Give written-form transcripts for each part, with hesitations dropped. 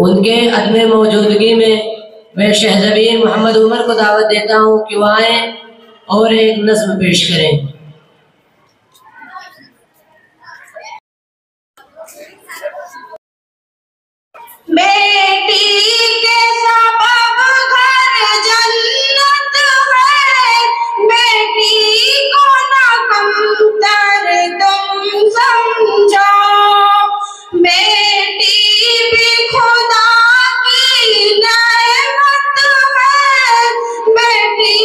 उनके अदम मौजूदगी में मैं शहज़बीन मोहम्मद उमर को दावत देता हूँ कि वो आए और एक नज़्म पेश करें। बेटी के सबब घर जन्नत है, बेटी को ना कमतर तुम समझो, बेटी भी खुदा की नेमत है, बेटी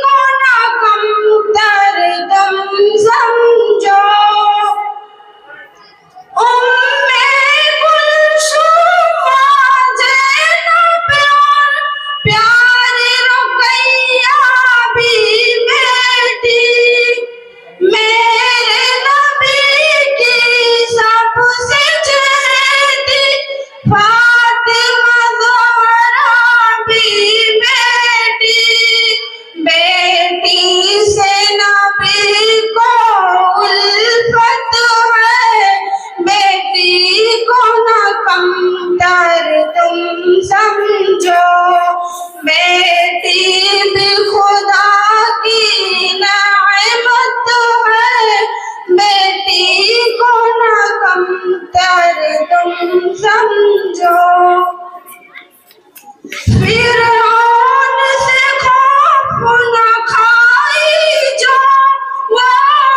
को ना कमतर तुम समझो। प्यारे रुकैया भी बेटी, मेरे नबी की सबसे चहेती, फातिमा ज़हरा भी बेटी, बेटी से नबी को उल्फत है, बेटी को न कमतर तुम समझो, बेटी भी खुदा की नेमत है, बेटी को न कमतर तुम समझो। फिरौन से खौफ न खाई जो, वो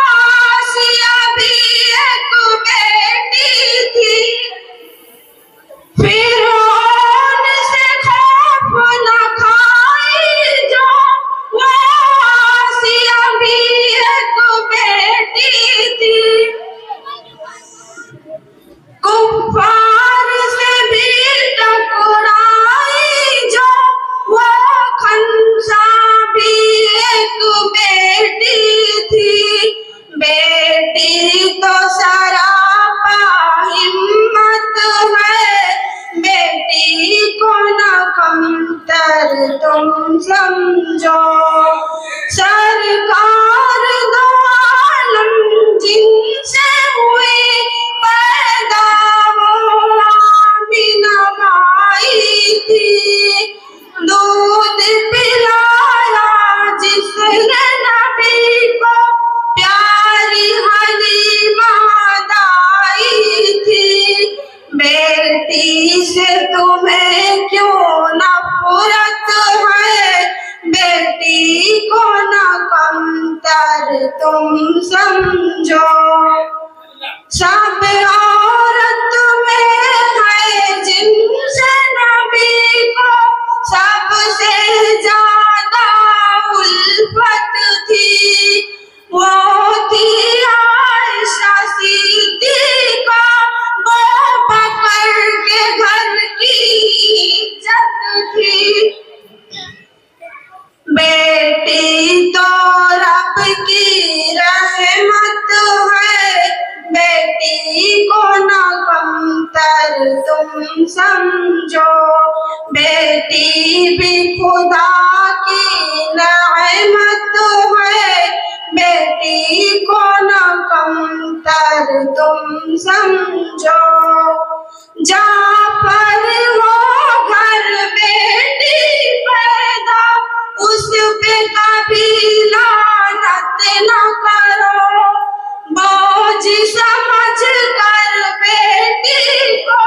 आसिया भी एक बेटी थी, फिरौन से खौफ न खाई जो, वो आसिया भी एक बेटी थी, कुफ्फार से भी टकराई जो, वो खंसा भी एक बेटी थी, बेटी तो सरापा हिम्मत है, बेटी को न कमतर तुम समझो। सरकार दो आलम जिनसे हुई पैदा वो आमिना माई थी, दूध पिलाया जिसने नबी को प्यारी हलीमा दाई थी, बेटी से तुम्हें क्यों नफरत है, बेटी को न कमतर तुम समझो। सब औरत में है जिनसे नबी को सबसे ज्यादा उल्फत थी, वो थी आयशा सिद्दीक़ा, वो बकर के घर की इज्जत थी, बेटी तो रब की रहमत है, बेटी को न कमतर तुम समझो, बेटी भी खुदा की नेमत है, बेटी को न कमतर तुम समझो। जहाँ पर हो घर बेटी पैदा, उस पे कभी लानत न करो, बोझ समझ कर बेटी को,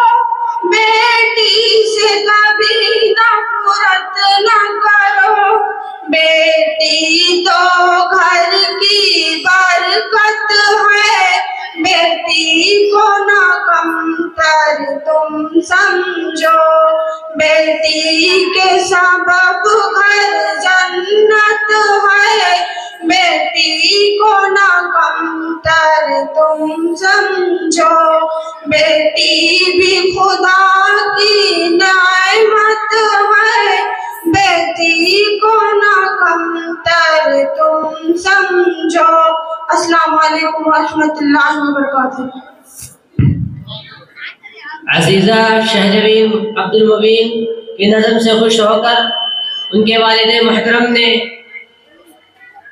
बेटी से कभी नफरत न करो, बेटी तो घर की बरकत है, बेटी को न कमतर तुम समझो, बेटी के सबब घर जन्नत है, बेटी को न कमतर तुम समझो, बेटी भी खुदा की नेमत है, बेटी को न कमतर तुम समझो। अस्सलाम वालेकुम व रहमतुल्लाहि व बरकातुहू। अजीज़ा शहज़बीन अब्दुल मुबीन की नज़म से खुश होकर उनके वालिद मोहतरम ने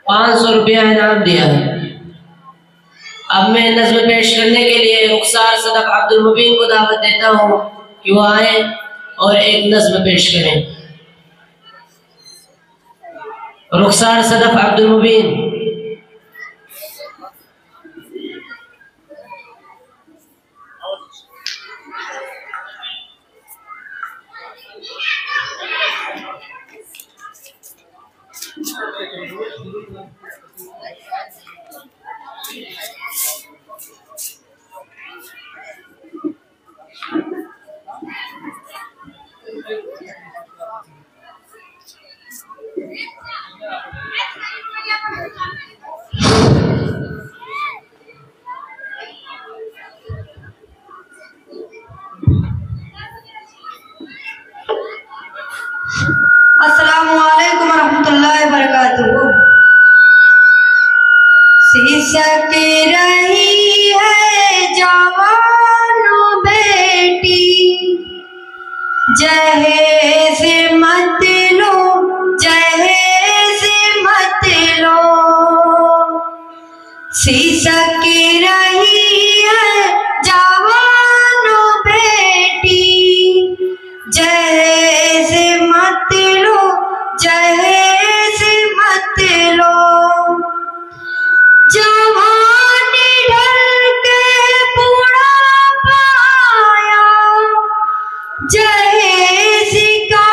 500 रुपया इनाम दिया है। अब मैं नज़्म पेश करने के लिए रुखसार सदक अब्दुल मुबीन को दावत देता हूँ कि वो आए और एक नज्म पेश करें। रुखसार सदफ अब्दुल मुबीन। अस्सलामुअलैकुम रहमतुल्लाहि व बरकातुहू। सिसक रही है जवानो बेटी, जहेज मत लो, जहेज मत लो। सिसक रही है जवानो बेटी, जहेज मत लो, जहेज मत लो। जवानी ढल के बुढ़ापा आया, जहेज का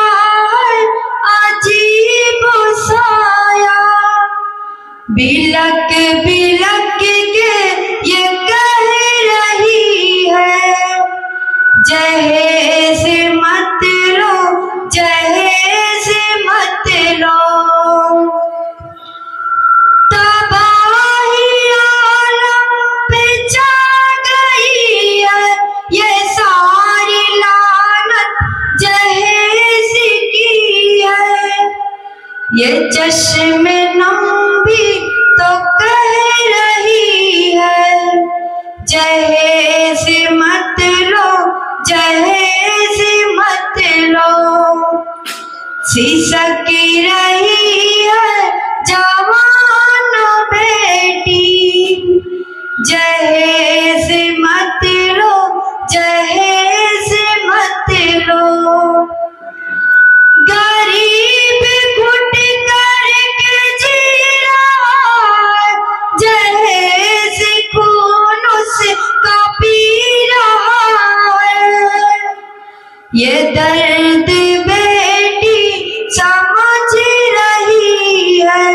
अजीब साया। बिलक बिलक के ये कह रही है, जहेज मत लो, जहेज मत लो। तबाही आलम पे छा गई है, ये सारी लानत जहेज की है। ये चश्मे नम भी तो कह रही है, जहेज मत लो, जहेज मत लो। सिसक रही है जवान बेटी, जहेज मत लो, जहेज मत लो। गरीब घुट करके जी रहा है, जहेज खून उसका पी रहा है। ये दर्द बेटी समझ रही है,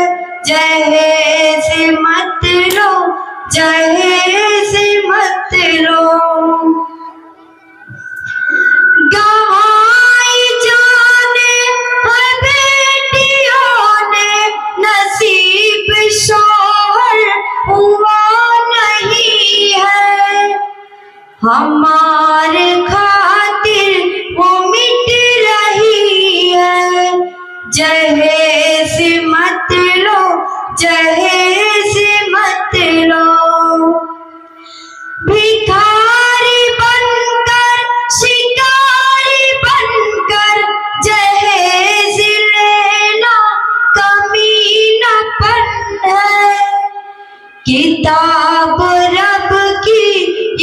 जहेज मत लो, जहेज मत लो। गवाई जाने है बेटियों ने, नसीब शोहर हुआ नहीं है। हमारे खातिर वो मिट रही है, जहेज मत लो, जहेज मत लो। भिखारी बनकर, शिकारी बनकर, जहेज लेना कमीनापन है। किताब रब की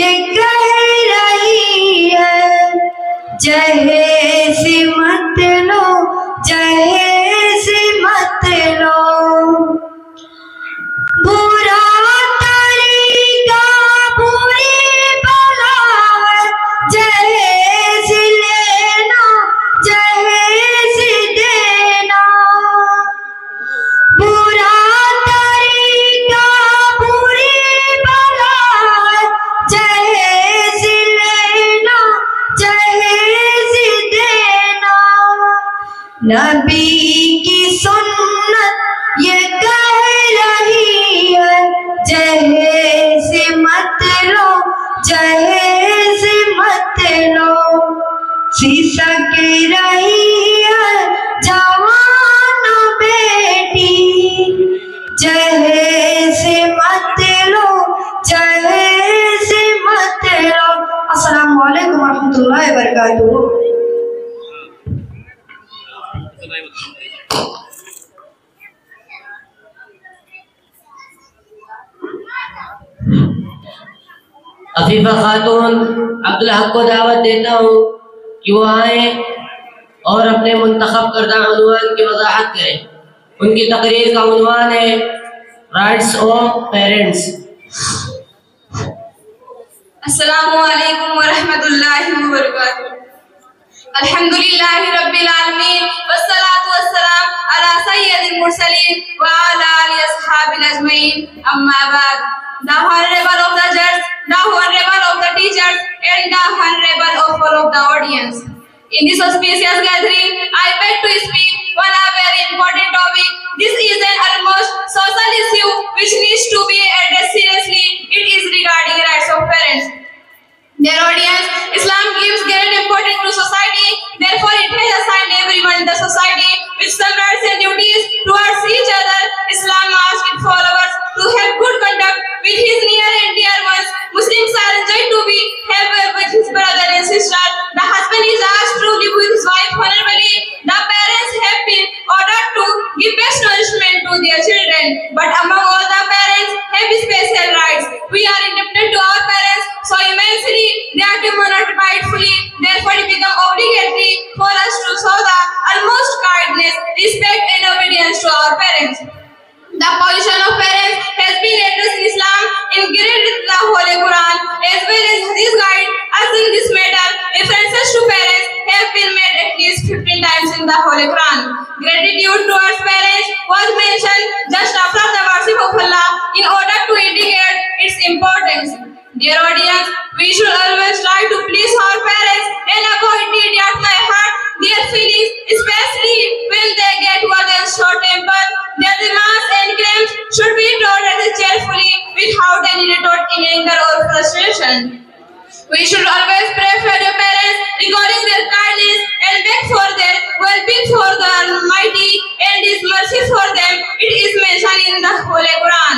ये कह रही है, जहेज मत लो, जहेज मत लो। बुरा तरीका बुरी बला है, जहेज लेना, जहेज देना। बुरा तरीका बुरी बला है, जहेज लेना, जहेज देना। नबी की सुन्नत ये कह रही है, जहेज मत लो, जहेज मत लो। सिसक रही है जवान बेटी, जहेज मत लो, जहेज मत लो। अस्सलामु अलैकुम रहमतुल्लाहि व बरकातुहू। अफीफा खातून अब्दुल हक को दावत देता हूँ कि वो आए और अपने मुंतखब करदा उन्वान की वजाहत करें। उनकी तकरीर का उन्वान है राइट्स ऑफ पेरेंट्स। अस्सलामु अलैकुम व रहमतुल्लाहि व बरकातुहू। अल्हम्दुलिल्लाहि रब्बिल आलमीन वस्सलातु वस्सलाम अला सय्यिदिल मुरसलीन व अला आलिहि अस्हाबिल अजमईन। अम्मा बाद, the honorable of the judge, the honorable of the teachers, and the honorable of all of the audience. In this auspicious gathering, I beg to speak on a very important topic. This is an almost social issue which needs to be addressed seriously. It is regarding rights of parents. Dear audience, Islam gives great importance to society. Therefore, it has assigned everyone in the society with some rights and duties towards each other. Islam asks its followers to have good conduct with his near and dear ones. Muslims are enjoined to be have with his brother and sister. The husband is asked to live with his wife honorably. The parents have been ordered to give best nourishment to their children. But among all the parents have special rights. We are indebted to our parents so immensely that we cannot rightfully. Therefore, it becomes obligatory for us to show the utmost kindness, respect, and obedience to our parents. The position of parents has been addressed in Islam in the Holy Quran as well as Hadith guide us in this matter. References to parents have been made at least 15 times in the Holy Quran. Gratitude towards parents was mentioned just after the worship of Allah in order to indicate its importance. Dear audience, we should always try to please our parents and avoid need at my heart their feelings, especially when they get worse and short-tempered. Their demands and claims should be tolerated cheerfully without any retort in anger or frustration. We should always pray for your parents regarding their kindness and beg for their well-being for the Almighty and His mercy for them. It is mentioned in the Holy Quran.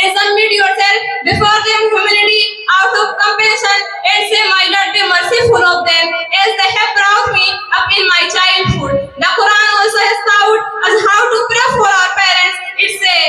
And submit yourself before them humility out of compassion and say, my Lord, be merciful of them as they have brought me up in my childhood. The Quran also has taught us how to pray for our parents. It says,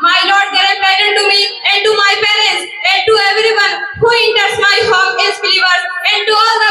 My Lord, grant pardon to me and to my parents and to everyone who enters my home as believers and to all the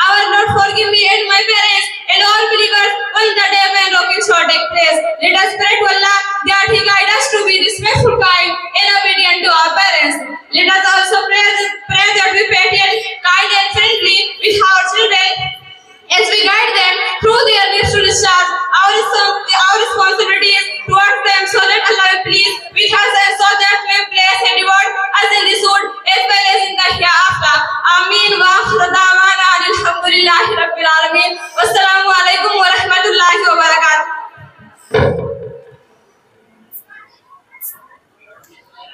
Our Lord, forgive me and my parents and all believers on the day when reckoning shall take place. Let us pray to Allah that He guide us to be respectful, kind, and obedient to our parents. Let us also pray that we patient, kind, and friendly with our children as we guide them through their needs to discharge our responsibilities towards them, so that Allah will please with us and so that we may place and reward us in this world as well as in the hereafter. Ameen wa akhir da'wana alhamdulillahi rabbil alamin. Wassalamu alaikum wa rahmatullahi wa barakatuh.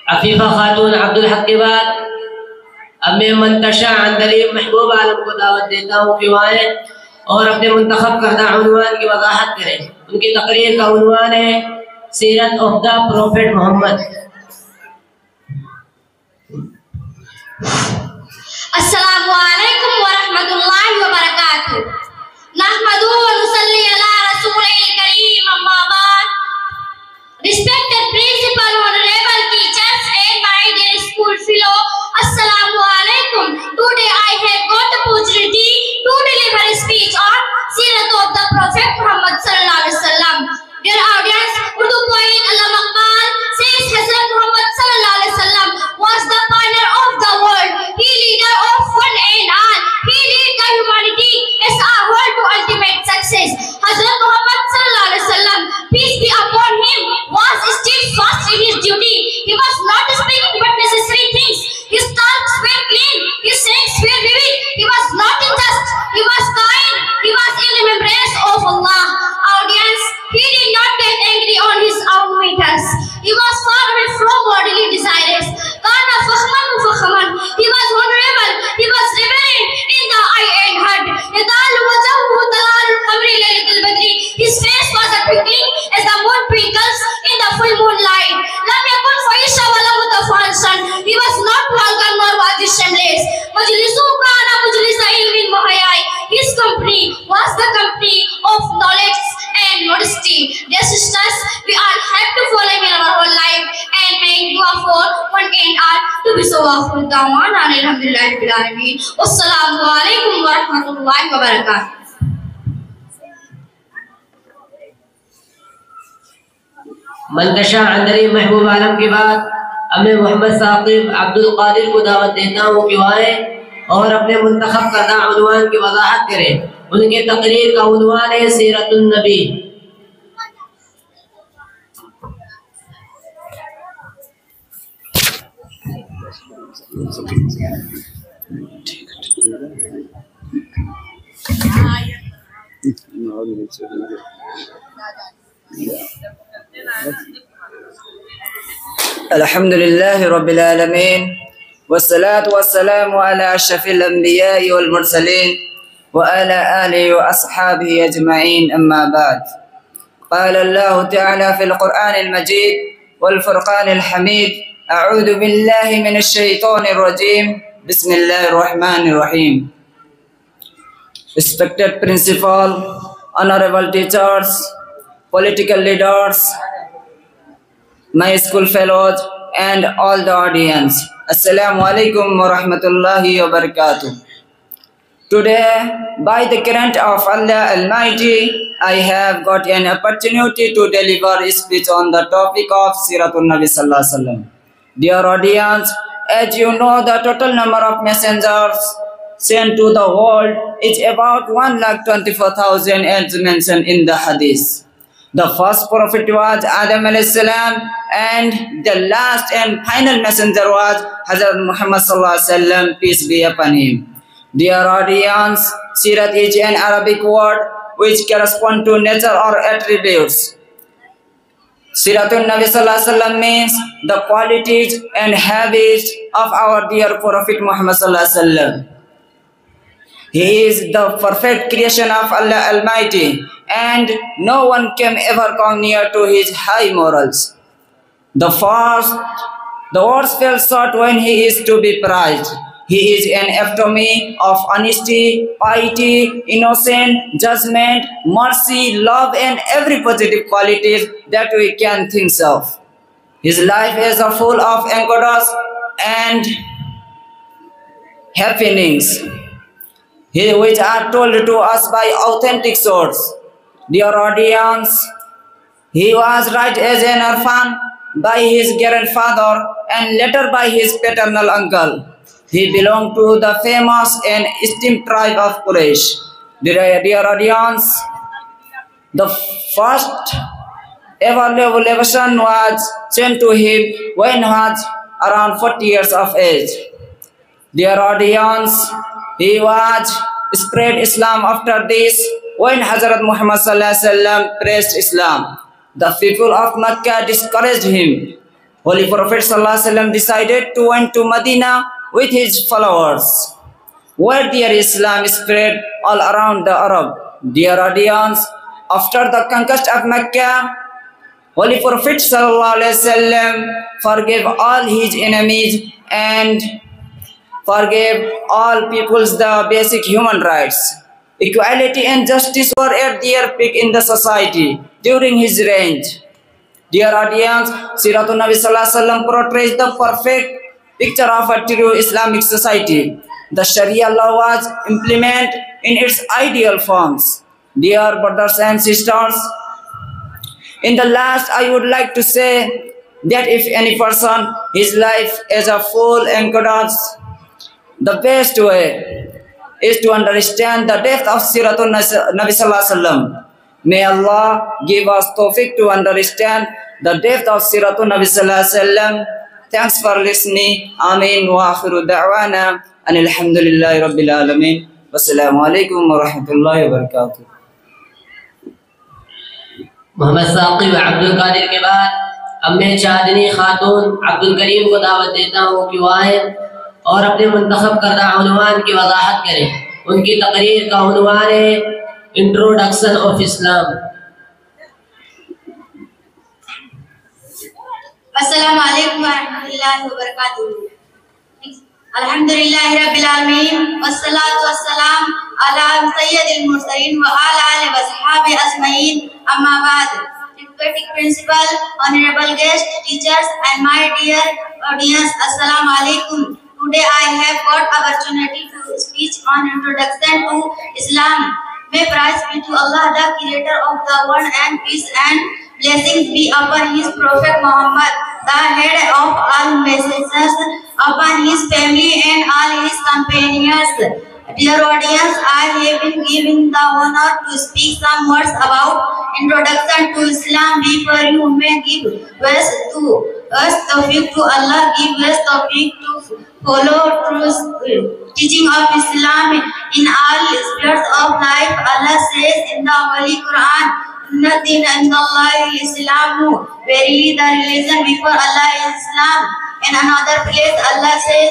Afifa खातून अब्दुल हक के बाद अब मैं मंतशा अंदलीब महबूब आलम को दावत देता हूँ कि वह आए और अपने मुंतखब करदा उन्वान की वजाहत करें। उनकी तकरीर का उन्वान है सीरत ऑफ द प्रोफेट मोहम्मद। अस्सलामु अलैकुम व रहमतुल्लाहि व बरकातुहू। नहमदुहु व नुसल्ली अला रसूलिल करीम, अम्मा बाद। Respected principal, honorable teachers, and my dear school fellow, assalamu alaikum. Today I have got the opportunity to deliver a speech on Sirat of the Prophet Muhammad sallallahu alaihi wasallam. Dear audience, Urdu poet Allama Iqbal says Hazrat Muhammad sallallahu alaihi wasallam was the pioneer of the world. He leader of one and all. He led the humanity as a whole to ultimate success. Hazrat Muhammad sallallahu alaihi wasallam, peace be upon him, was steadfast in his duty. He was not speaking but necessary things. His thoughts were clean, his sayings were vivid. He was not unjust, he was kind, he was in remembrance of Allah. Audience, he did not get angry on his own matters. He was far away from worldly desires. Kana fakhman mufakhaman. He was honorable, he was reverent in the eye and heart. Yadalu wajhuhu dalal qamri laylatil badri. His face was a twinkling as the moon twinkles in the full moonlight. Lam yakun fahisha wala mutafahisan. He was not vulgar nor was he shameless. Majlisu kana majlisa ilmin wa hayai. His बिसो आखिर दावाना अल्हम्दुलिल्लाहि रब्बिल आलमीन। अस्सलामु अलैकुम व रहमतुल्लाहि व बरकातहू। मंतशा अंदरी महबूब आलम के बाद अब मैं मोहम्मद साकिब अब्दुल कादिर को दावत देता हूँ कि आए और अपने मुंतखब करदा उन्वान की वजाहत करें। उनके तकरीर का उन्वान है सीरतुन नबी। अल्हम्दुलिल्लाहि रब्बिल आलमीन वस्सलातु वस्सलामु अला अशरफिल अंबिया'i वल मुरसलीन व अला आलिहि व अस्हाबिहि अजमईन अम्मा बाद। क़ाल अल्लाहु तआला फ़िल क़ुरआनिल मजीद वल फ़ुरक़ानिल हमीद अऊज़ु बिल्लाहि मिनश शैतानिर रजीम बिस्मिल्लाहिर रहमानिर रहीम। Respected principal, honorable teachers, political leaders, my school fellows and all the audience, Assalamu alaikum wa rahmatullahi wa barakatuh. Today, by the grant of Allah Almighty, I have got an opportunity to deliver a speech on the topic of Siratun Nabi Sallallahu Alaihi Wasallam. Dear audience, as you know, the total number of messengers sent to the world is about 1,24,000 as mentioned in the hadith. The first prophet was Adam alayhi salam, and the last and final messenger was Hazrat Muhammad sallallahu alaihi wasallam, peace be upon him. Dear audience, Sirat is an Arabic word which corresponds to nature or attributes. Siratun Nabi sallallahu alaihi wasallam means the qualities and habits of our dear prophet Muhammad sallallahu alaihi wasallam. He is the perfect creation of Allah Almighty, and no one can ever come near to his high morals. The words fell short when he is to be praised. He is an epitome of honesty, piety, innocence, judgment, mercy, love, and every positive qualities that we can think of. His life is full of anecdotes and happenings, which are told to us by authentic sources. Dear audience, he was raised as an orphan by his grandfather and later by his paternal uncle. He belonged to the famous and esteemed tribe of Quraysh. Dear audience, the first ever revelation was sent to him when he was around 40 years of age. Dear audience, he was spread Islam after this when Hazrat Muhammad sallallahu alaihi wasallam praised Islam. The people of Mecca discouraged him. Holy Prophet sallallahu alaihi wasallam decided to went to Medina with his followers, where their Islam spread all around the Arab. Dear audience, after the conquest of Mecca, Holy Prophet sallallahu alaihi wasallam forgave all his enemies and forgave all peoples the basic human rights. Equality and justice were at their peak in the society during his reign. Dear audience, Siratun Nabi Sallallahu Alaihi Wasallam portrays the perfect picture of a true Islamic society. The Sharia law was implemented in its ideal forms. Dear brothers and sisters, in the last I would like to say that if any person, his life is a full anecdotes, the best way is to understand the depth of Siratun Nabi Sallallahu Alaihi Wasallam. May Allah give us tawfiq to understand the depth of Siratun Nabi Sallallahu Alaihi Wasallam. Thanks for listening. Ameen wa akhiru da'wana anil hamdulillahi rabbil alamin. Wassalamu alaikum wa rahmatullahi wa barakatuh. Mohammad Saqib Abdul Qadir के बाद अब मैं चांदनी खातून अब्दुल करीम को दावत देता हूँ कि वो आए और अपने मुंतखब करदा उन्वान की वजाहत करें। उनकी तकरीर का उन्वान है इंट्रोडक्शन ऑफ इस्लाम। अस्सलामु अलैकुम व रहमतुल्लाहि व बरकातहू। अल्हम्दुलिल्लाहि रब्बिल आलमीन वस्सलातु वस्सलाम अला सय्यदिल मुरसलीन व अला आलिहि व अस्हाबिहि अजमईन अम्मा बाद। respected principal, honorable guests, teachers, and my dear audience, Assalamu alaikum. Today I have got opportunity to speak on introduction to Islam. May praise be to Allah, the creator of the world, and peace and blessings be upon His Prophet Muhammad, the head of all messengers, upon his family and all his companions. Dear audience, I have been given the honor to speak some words about introduction to Islam. Before you may give us tawfiq to Allah, give us tawfiq to follow truth, teaching of Islam in all spheres of life. Allah says in the Holy Quran, "Nothing in Allah is Islam." Verily, the religion before Allah is Islam. In another place, Allah says,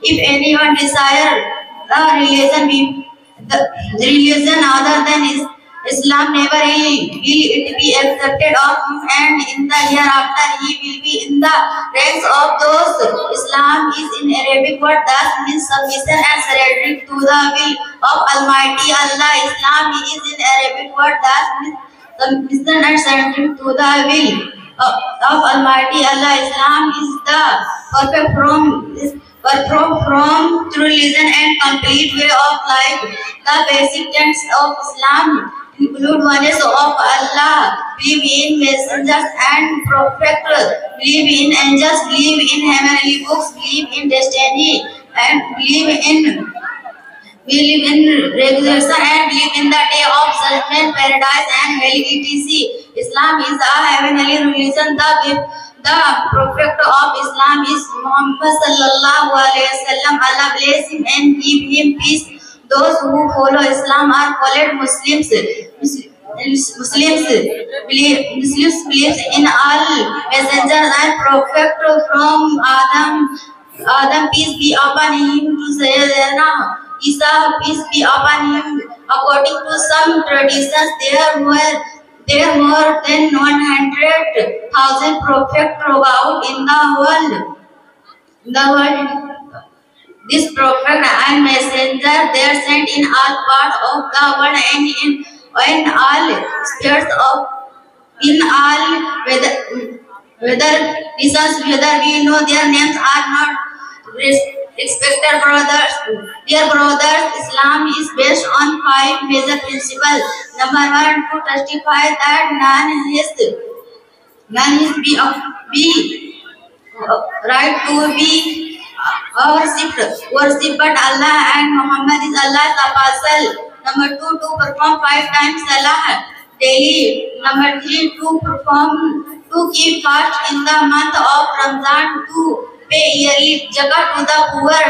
If anyone desires the religion other than Islam, never will it be accepted of him, and in the hereafter he will be in the ranks of those. Islam is in Arabic word that means submission and surrendering to the will of Almighty Allah. Islam is in Arabic word that means submission and surrendering to the will of Almighty Allah. Islam is the perfect from true religion and complete way of life. The basic tenets of Islam include oneness of Allah, believe in messengers and prophets, believe in angels, believe in heavenly books, believe in destiny, and believe in regulation, and believe in the day of judgment, paradise, and hell, etc. Islam is a heavenly religion. The prophet of Islam is Muhammad sallallahu alaihi wasallam. Allah bless him and give him peace. Those who follow Islam are called Muslims. Muslims believe in all messengers and prophets from Adam, peace be upon him, to Sayyidina Isa, peace be upon him. According to some traditions, there were more than 100,000 prophets throughout in the world. This prophet and messenger, they are sent in all parts of the world and in all spheres of in all whether we know their names are not respected brothers. Dear brothers, Islam is based on 5 major principles. Number 1, to testify that none is right to be worshipped but Allah, and Muhammad is Allah's apostle. Number 2, to perform 5 times salah daily. Number 3, to keep fast in the month of Ramadan, to pay yearly zakat to the poor,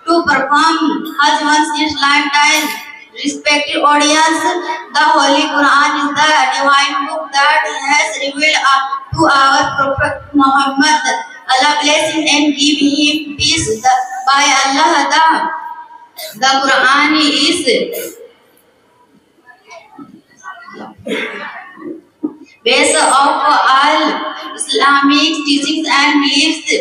to perform Hajj once in lifetime. Respected audience, the Holy Quran is the divine book that has revealed to our Prophet Muhammad. Allah bless him and give him peace. By Allah, the Quran is base of all Islamic teachings and beliefs.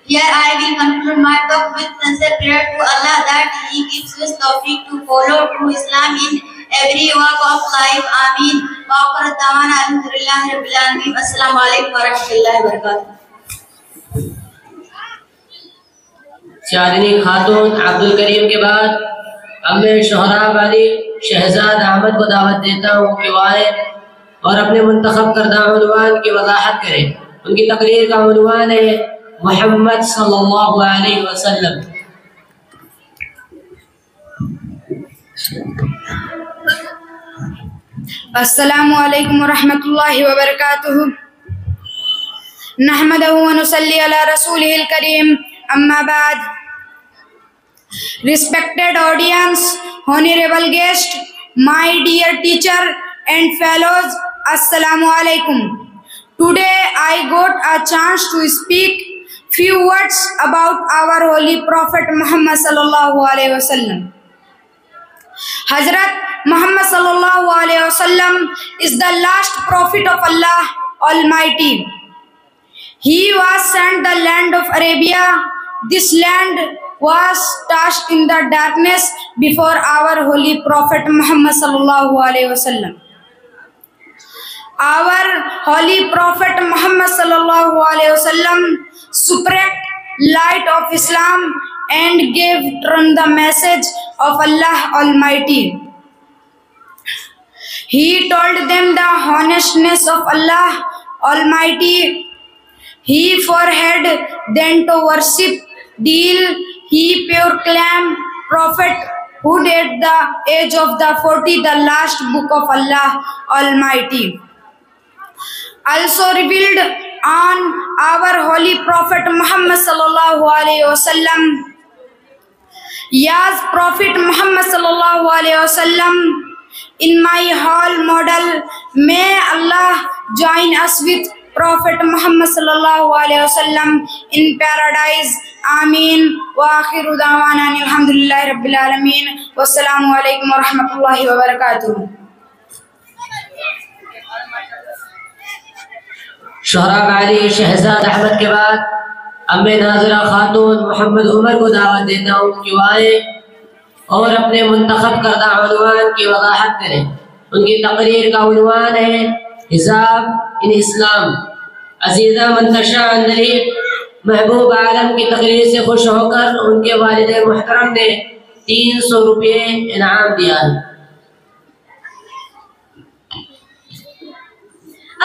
Here I will conclude my talk with sincere prayer to Allah that He gives us tawfiq to follow true Islam in every walk of life. Ameen. Wa akhir da'wana alhamdulillahi rabbil alamin. Assalamu alaikum wa rahmatullahi wa barakatuh. चांदनी खातून अब्दुल करीम के बाद अब मैं शोहरा वाली शहजाद अहमद को दावत देता हूँ कि वो आए और अपने मुंतखब करदा उन्वान की वजाहत करें। उनकी तकरीर का उन्वान है मोहम्मद सल्लल्लाहु अलैहि वसल्लम। अस्सलामु अलैकुम वरहमतुल्लाहि वबरकातुहू। नहमदहु व नुसल्ली अला रसूलिहिल करीम, अम्मा बाद। Respected audience, honorable guest, my dear teacher and fellows, assalamu alaikum. Today I got a chance to speak few words about our holy prophet Muhammad sallallahu alaihi wasallam. Hazrat Muhammad sallallahu alaihi wasallam is the last prophet of Allah Almighty. He was sent the land of Arabia. This land was touched in the darkness before our holy Prophet Muhammad sallallahu alaihi wasallam. Our holy Prophet Muhammad sallallahu alaihi wasallam spread light of Islam and gave the message of Allah Almighty. He told them the honestness of Allah Almighty. He forbade them to worship Deal. He proclaimed prophethood at the age of the 40, the last book of Allah Almighty. Also revealed on our holy Prophet Muhammad sallallahu alaihi wasallam. Yes, Prophet Muhammad sallallahu alaihi wasallam, in my whole model, may Allah join us with Prophet Muhammad sallallahu alaihi wasallam in paradise. Ameen. Wa akhiru da'wana alhamdulillahi rabbil alamin. Wassalamu alaikum wa rahmatullahi wa barakatuh. शोहरा वाली शहजाद अहमद के बाद अब मैं नाज़िरा खातून मोहम्मद उमर को दावत देता हूँ कि वो आए और अपने मुंतखब करदा उन्वान की वजाहत करें। उनकी तकरीर का उन्वान है हिजाब इन इस्लाम। अजीज़ा मंतशा अंदली महबूब आलम की तकरीर से खुश होकर उनके वालिद मुहतरम ने 300 रुपये इनाम दिया है।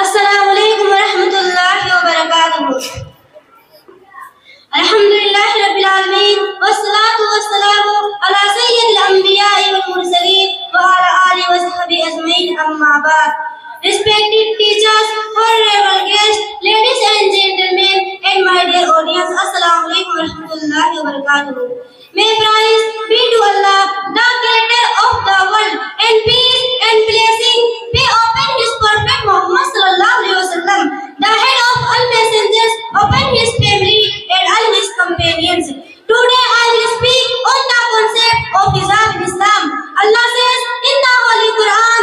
अस्सलामु अलैकुम वरहमतुल्लाहि वबरकातुहू। अल्हम्दुलिल्लाहि रब्बिल आलमीन वस्सलातु वस्सलामु अला सय्यिदिल अंबिया'i वल मुरसलीन व अला आलिहि व सहबिहि अजमईन, अम्मा बाद। Respected teachers, honorable guests, ladies and gentlemen, and my dear audience, assalamu alaikum warahmatullahi wabarakatuh. May praise be to Allah, the creator of the world, and peace and blessing be upon His Prophet Muhammad sallallahu alaihi wasallam, the head of all messengers, upon his family and all his companions. Today I will speak on the concept of hijab in Islam. Allah says in the Holy Quran,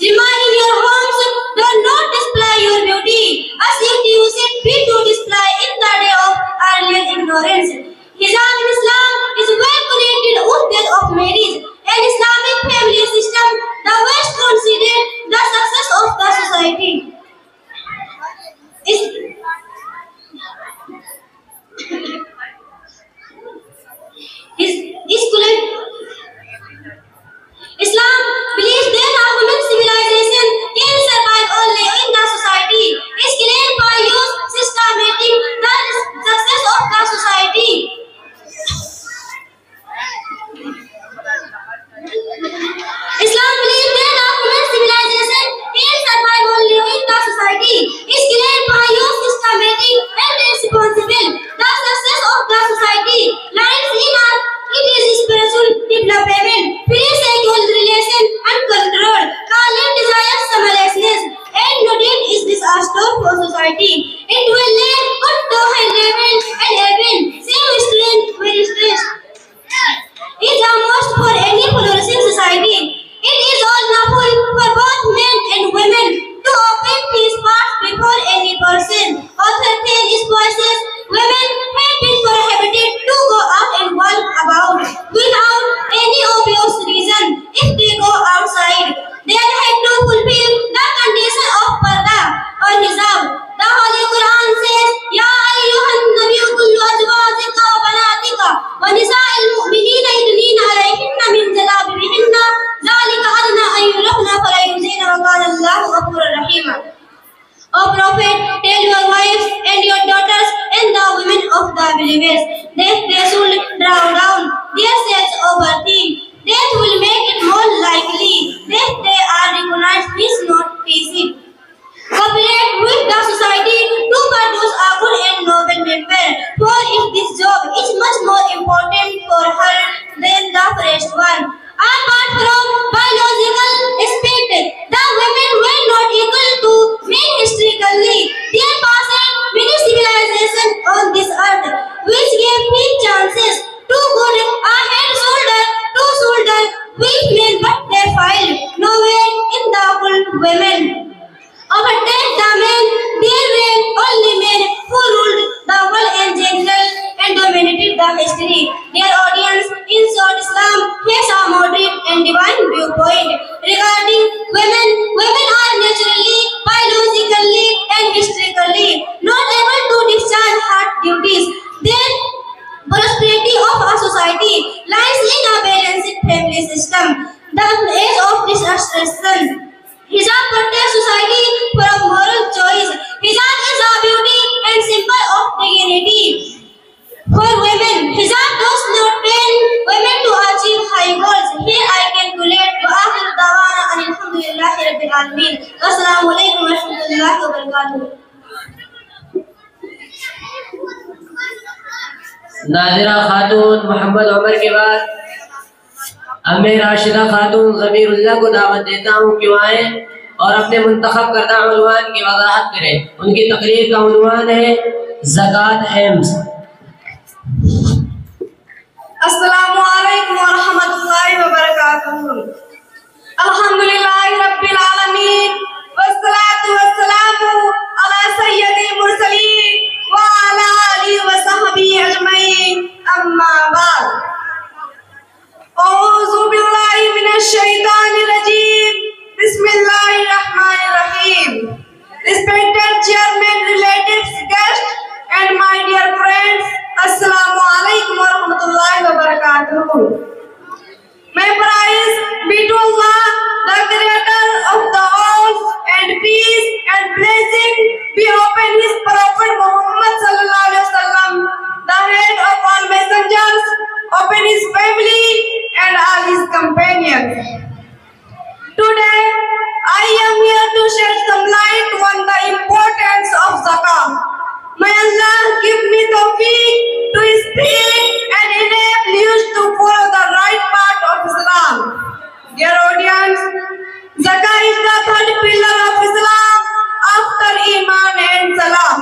Remain in your homes, do not display your beauty, as if you should be to display in the day of earlier ignorance. the history. Dear audience, in short, Islam has a moderate and divine viewpoint regarding women. Women are naturally, biologically, and historically not able to discharge hard duties. Their prosperity of a society lies in a balanced family system. The age of disaster. Hijab protects society from moral choice. Hijab is a beauty and symbol of dignity. For women, hijab does not train women to achieve high goals. Here I calculate wa akhir dawana alhamdulillahi rabbil alamin. Assalamu alaikum wa rahmatullahi wa barakatuh. Nadira खातून मोहम्मद उमर के बाद अम्मे राशिदा खातून ज़मीरुल्लाह को दावत देता हूँ कि आए और अपने मुंतखब करदा उन्वान की वजाहत करें। उनकी तकरीर का उन्वान है ज़कात एम्स। अस्सलामु अलैकुम व रहमतुल्लाहि व बरकातुहू। अल्हम्दुलिल्लाहि रब्बिल आलमीन वस्सलातु वस्सलामु अला सय्यदिल मुरसलीन व अला आलिहि व सहबिहि अजमईन। अम्मा बाद। औज़ु बिल्लाहि मिनश शैतानिर रजीम। बिस्मिल्लाहिर रहमानिर रहीम। Respected chairman, relatives, guests, and my dear friends, Assalamu alaikum wa rahmatullahi wa barakatuh. May praise be to Allah, the creator of the world, and peace and blessing be upon His Prophet Muhammad sallallahu alaihi wasallam, the head of all messengers, upon his family and all his companions. Today, I am here to shed some light on the importance of zakah. May Allah give me tawfiq to speak and enable you to follow the right path of Islam. Dear audience, zakah is the third pillar of Islam after Iman and Salam.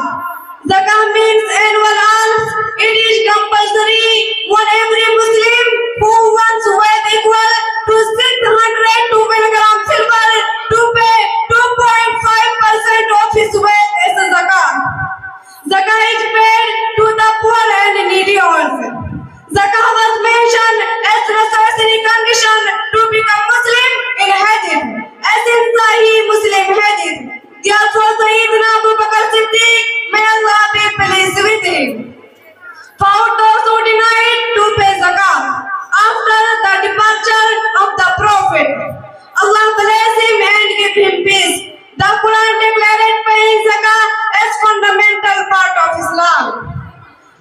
Zakah means annual alms. It is compulsory on every Muslim who wants wealth equal to 612 grams silver to pay 2.5% of his wealth as a zakah. Zakah is paid to the poor and needy also. Zakah was mentioned as necessary condition to become Muslim in Hadith, as in Sahih Muslim Hadith. Therefore, Sayyidina Abu Bakr Siddiq, may Allah be pleased with him, found those who denied to pay zakah after the departure of the Prophet. Allah bless him and give him peace. The Quran declared paying zakah as fundamental part of Islam.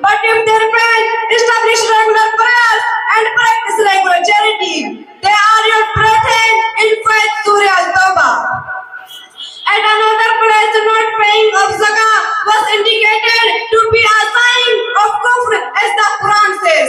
But if they repent, establish regular prayers, and practice regular charity, they are your brethren in faith. Surah Al-Tawbah. At another place, not paying of zakah was indicated to be a sign of kufr, as the Quran says,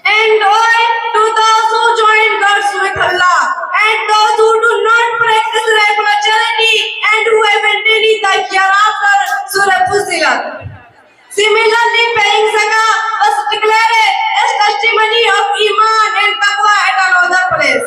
And woe to those who join gods with Allah, and those who do not practice regular charity, and who abandon the hereafter. Surah Fussilat. Similarly, paying zakah was declared as testimony of Iman and Taqwa at another place.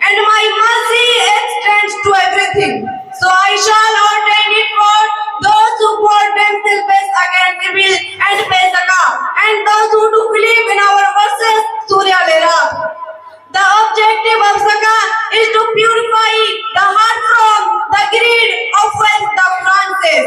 And my mercy extends to everything, so I shall ordain it for those who put themselves against evil and pay zakah, and those who do believe in our verses. Surah Al-Araf. The objective of zakah is to purify the heart from the greed of wealth. The Quran says,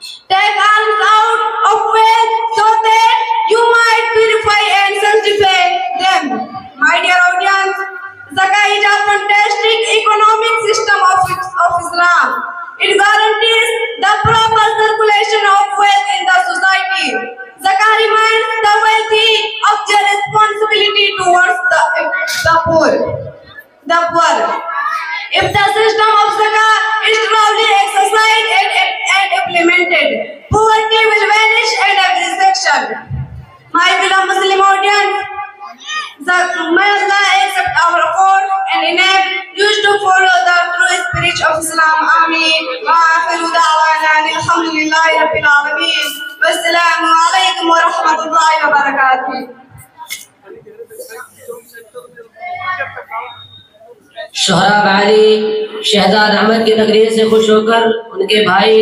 Take alms out of wealth so that you might purify and sanctify them. My dear audience, zakah is a fantastic economic system of Islam. It guarantees the proper circulation of wealth in the society. Zakah reminds the wealthy of their responsibility towards the poor. If the system of zakah is truly exercised and implemented, poverty will vanish in every section. My beloved Muslim audience, may Allah accept our effort and enable you to follow the true spirit of Islam. Ameen. Wa akhiru da'wana alhamdulillahi rabbil alameen. Wassalamu alaikum wa rahmatullahi wa barakatuh. शोहराब Ali Shahzad Ahmad की तकरीर से खुश होकर उनके भाई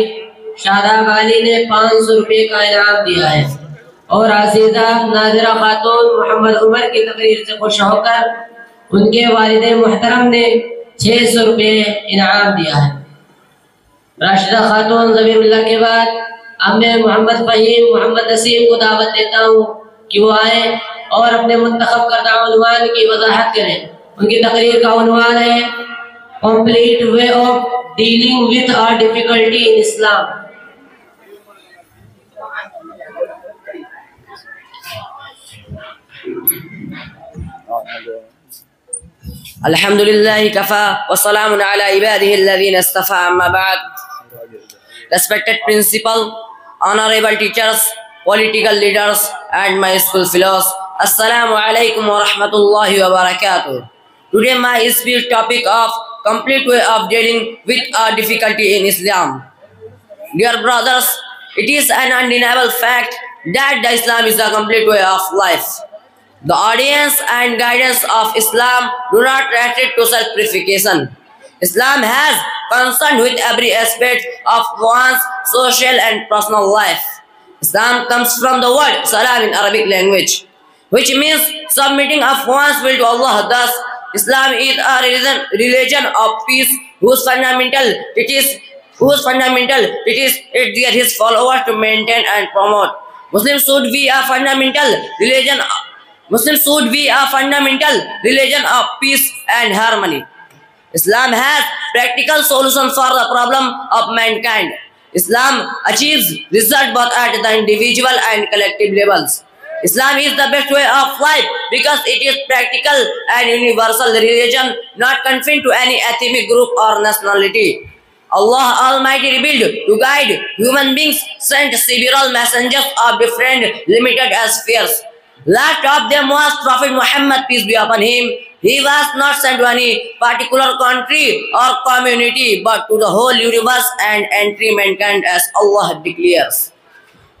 शादाब अली ने 500 रुपये का इनाम दिया है और आजीजा नादिरा खातून मोहम्मद उमर की तकरीर से खुश होकर उनके वालिद मुहतरम ने 600 रुपये इनाम दिया है। राशिदा खातून ज़बीरुल्लाह के बाद अब मैं मोहम्मद फ़हीम मोहम्मद नसीम को दावत देता हूँ कि वो आए और अपने मुंतखब करदा उन्वान की वजाहत करें। उनकी तकरीर का उन्वान है complete way of dealing with a difficulty in Islam. Alhamdulillah kafa wa salamun ala ibadihi alladhina istafa amma ba'd. Respected principal, honorable teachers, political leaders and my school fellows, assalamu alaikum wa rahmatullahi wa barakatuh. Today my speech topic of complete way of dealing with a difficulty in Islam. Dear brothers, it is an undeniable fact that the Islam is a complete way of life. The audience and guidance of Islam do not restrict to self-purification. Islam has concern with every aspect of one's social and personal life. Islam comes from the word salam in Arabic language, which means submitting of one's will to Allah. Thus, Islam is a religion of peace whose fundamental it is his followers to maintain and promote. Muslims should be a fundamental religion of peace and harmony. Islam has practical solutions for the problem of mankind. Islam achieves results both at the individual and collective levels. Islam is the best way of life because it is practical and universal religion, not confined to any ethnic group or nationality. Allah Almighty revealed to guide human beings, sent several messengers of different limited spheres. Last of them was Prophet Muhammad, peace be upon him. He was not sent to any particular country or community, but to the whole universe and entry mankind, as Allah declares.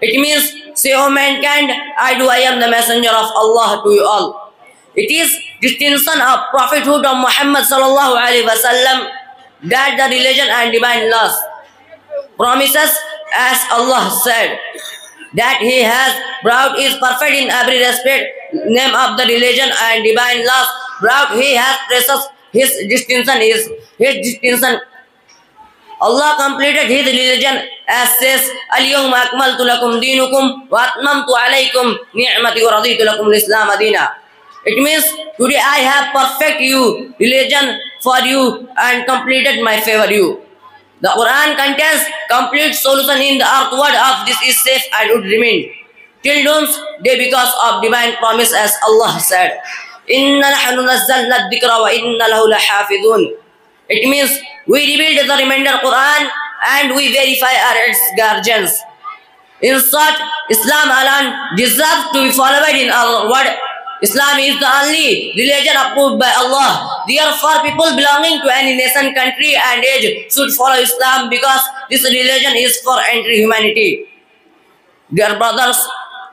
It means, say, O mankind, I am the messenger of Allah to you all. It is distinction of prophethood of Muhammad sallallahu alaihi wasallam that the religion and divine laws promises, as Allah said, that He has brought is perfect in every respect. Name of the religion and divine laws brought He has precious. His distinction. Allah completed His religion as says, Al-yawma akmaltu lakum dinukum wa atmamtu alaykum ni'mati wa raditu lakum al-islam adina. It means, today I have perfect you religion for you and completed my favor you. The Quran contains complete solution in the earth. Word of this is safe and would remain till doomsday because of divine promise, as Allah said, Inna nahnu nazzalna ad-dhikra wa inna lahu lahafidhun. It means, we revealed the remainder Quran and we verify its guardians. In short, Islam alone deserves to be followed in our word. Islam is the only religion approved by Allah. Therefore, people belonging to any nation, country and age should follow Islam because this religion is for entire humanity. Dear brothers,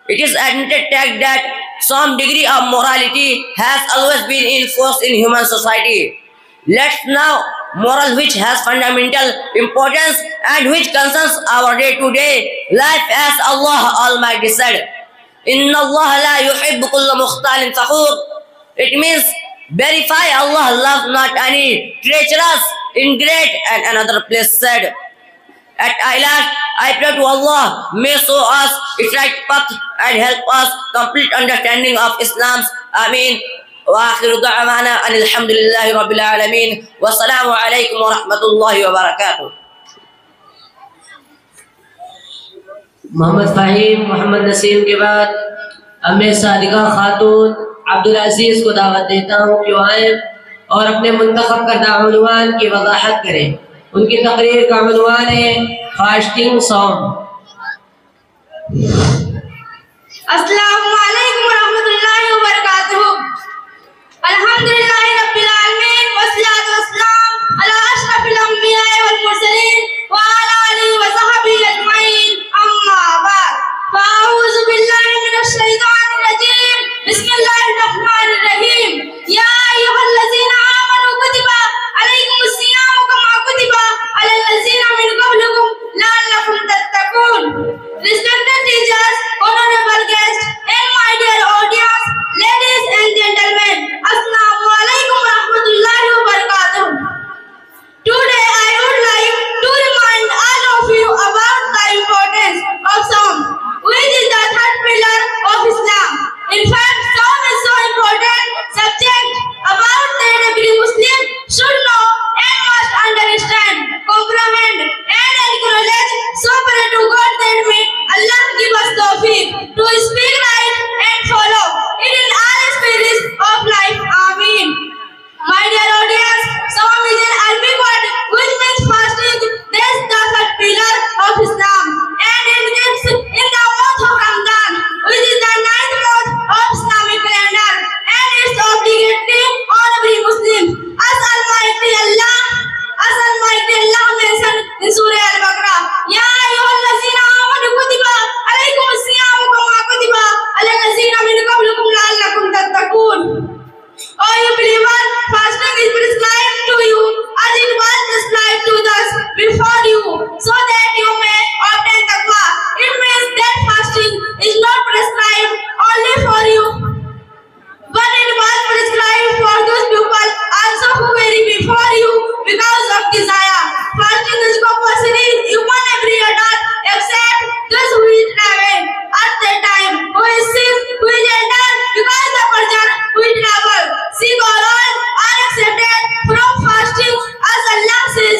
it is admitted that some degree of morality has always been enforced in human society. Let's now moral which has fundamental importance and which concerns our day-to-day life, as Allah Almighty said, Inna Allah la yuhibbu kulla mukhtalin fakhur. It means, verify Allah loves not any treacherous, ingrate, and another place said, at last, I pray to Allah, may show us its right path and help us complete understanding of Islam's. Ameen. Wa akhiru da'wana alhamdulillahi rabbil alameen. Wassalamu alaikum wa rahmatullahi wa barakatuh. Mohammad Faheem Mohammad Naseem के बाद अब मैं सादिका खातून अब्दुल अजीज को दावत देता हूँ कि वो आए और अपने मुंतखब करदा उन्वान की वजाहत करें। उनकी तकरीर का उन्वान है फास्टिंग सॉन्ग। अस्सलामु अलैकुम रहमतुल्लाहि व बरकातुहू। अल्हम्दुलिल्लाहि रब्बिल आलमीन वस्सलातु वस्सलाम अला अशरफिल अंबिया वल मुरसलीन व अला आलिहि व सहबिहि अजमईन, अम्मा बाद। फ़अऊज़ु बिल्लाहि मिनश शैतानिर रजीम। बिस्मिल्लाहिर रहमानिर रहीम। या अय्युहल्लज़ीना आमनू कुतिबा अलैकुमुस सियामु कमा कुतिबा अलल लज़ीना मिन क़ब्लिकुम लअल्लकुम तत्तक़ून। Respected teachers, honorable guests, and my dear audience, ladies and gentlemen, Assalamu alaikum wa rahmatullahi wa barakatuh. Today I would like to remind all of you about the importance of Saum, which is the third pillar of Islam. In fact, Saum is so important subject about that every Muslim should know and must understand, comprehend, and acknowledge. So pray to God that may Allah give us tawfiq to speak right and follow it in all spheres of life. Ameen. My dear audience, Saum is an Arabic word which means fasting. This is the third pillar of Islam, and it is in the month of Ramadan, which is the 9th month of Islamic calendar, and it's obligatory on every Muslim. As Almighty Allah mentioned in Surah Al-Baqarah, Ya ayyuhallazina amanu kutiba alaykumus siyamu kama kutiba alal ladzina min qablikum la'allakum tattaqun. O you believers, fasting is prescribed to you as it was prescribed to those before you, so that you may obtain taqwa. It means that fasting is not prescribed only for you, but it was prescribed for those people also who were before you because of desire. Fasting is compulsory upon every adult except those who is travel at that time, who is sick, who is elder, because the person who is travel, sick or old are accepted from fasting, as Allah says,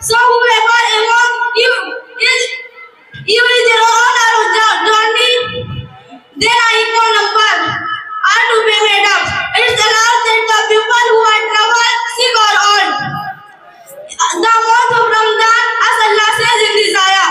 So whoever among you is on a journey, then a equal number are to be made up. It is allowed that the people who are travel, sick or old, the month of Ramadan, as Allah says in this ayah,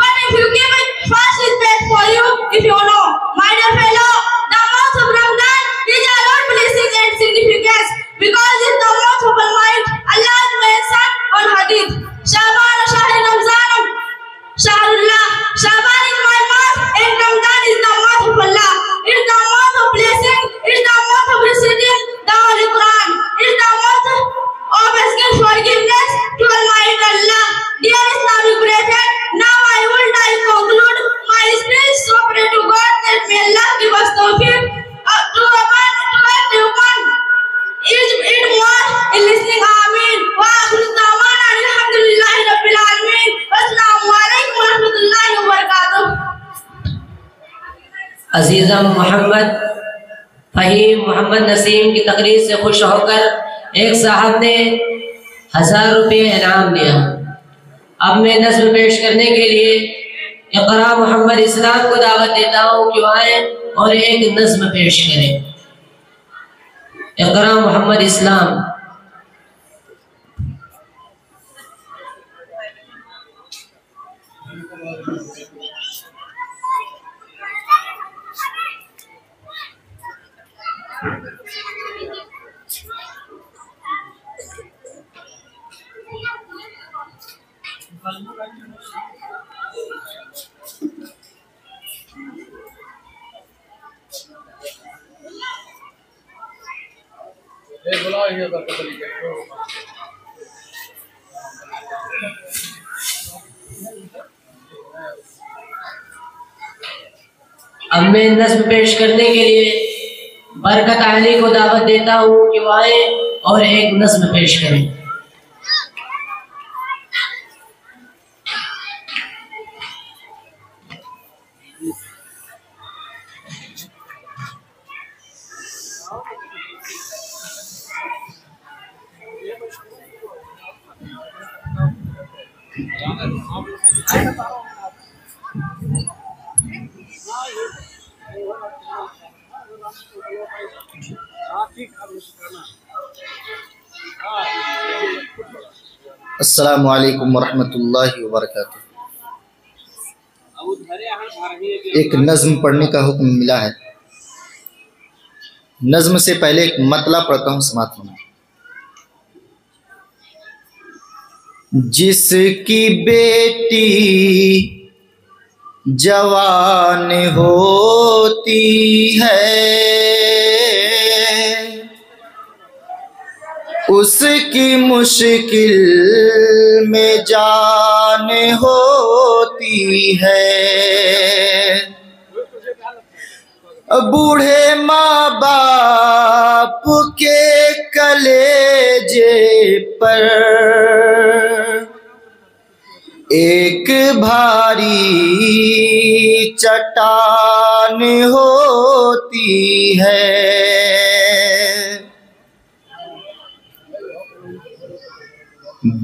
But if you give it, fast is best for you if you know. My dear fellow, the month of Ramadan is a lot blessing and significance because it's the month of Almighty Allah mentioned on hadith. Shaban Shahr Ramzan Shahrullah. Shaban is my month and Ramadan is the month of Allah. It's the month of blessing. It's the month of reciting the Holy Quran. It's the month of asking forgiveness to Almighty Allah. Dear Islamic brethren, now I would like to conclude my speech. So pray to God that may Allah give us tawfiq to act upon it more in listening. Ameen. Wa akhiru da'wana alhamdulillahi rabbil alamin. Wassalamu alaikum wa rahmatullahi wa barakatuh. अजीज़म Mohammad Faheem Mohammad Naseem की तकरीर से खुश होकर एक साहब ने 1000 रुपये इनाम दिया। अब मैं नज़्म पेश करने के लिए इक़रा मोहम्मद इस्लाम को दावत देता हूँ कि आए और एक नज़्म पेश करें। इक़रा मोहम्मद इस्लाम। अब मैं नज़्म पेश करने के लिए बरकत अली को दावत देता हूँ कि वो आए और एक नज़्म पेश करें। अस्सलामु अलैकुम वरहमतुल्लाहि वबरकातुहू। एक नज़्म पढ़ने का हुक्म मिला है। नज़्म से पहले एक मतला पढ़ता हूँ, समात होना। जिसकी बेटी जवान होती है उसकी मुश्किल में जान होती है। बूढ़े माँ बाप के कलेजे पर एक भारी चट्टान होती है।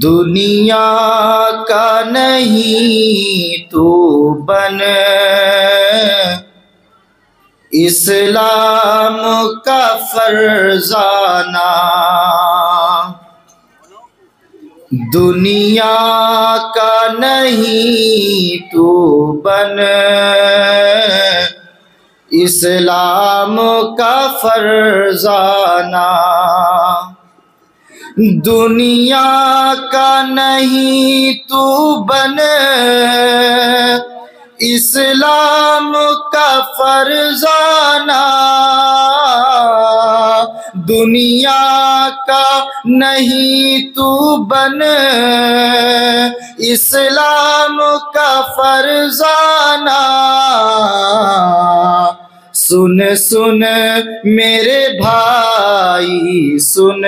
दुनिया का नहीं तू बन इस्लाम का फरजाना। दुनिया का नहीं तू बन इस्लाम का फरजाना। दुनिया का नहीं तू बन इस्लाम का फरजाना। दुनिया का नहीं तू बन इस्लाम का फरजाना। सुन सुन मेरे भाई सुन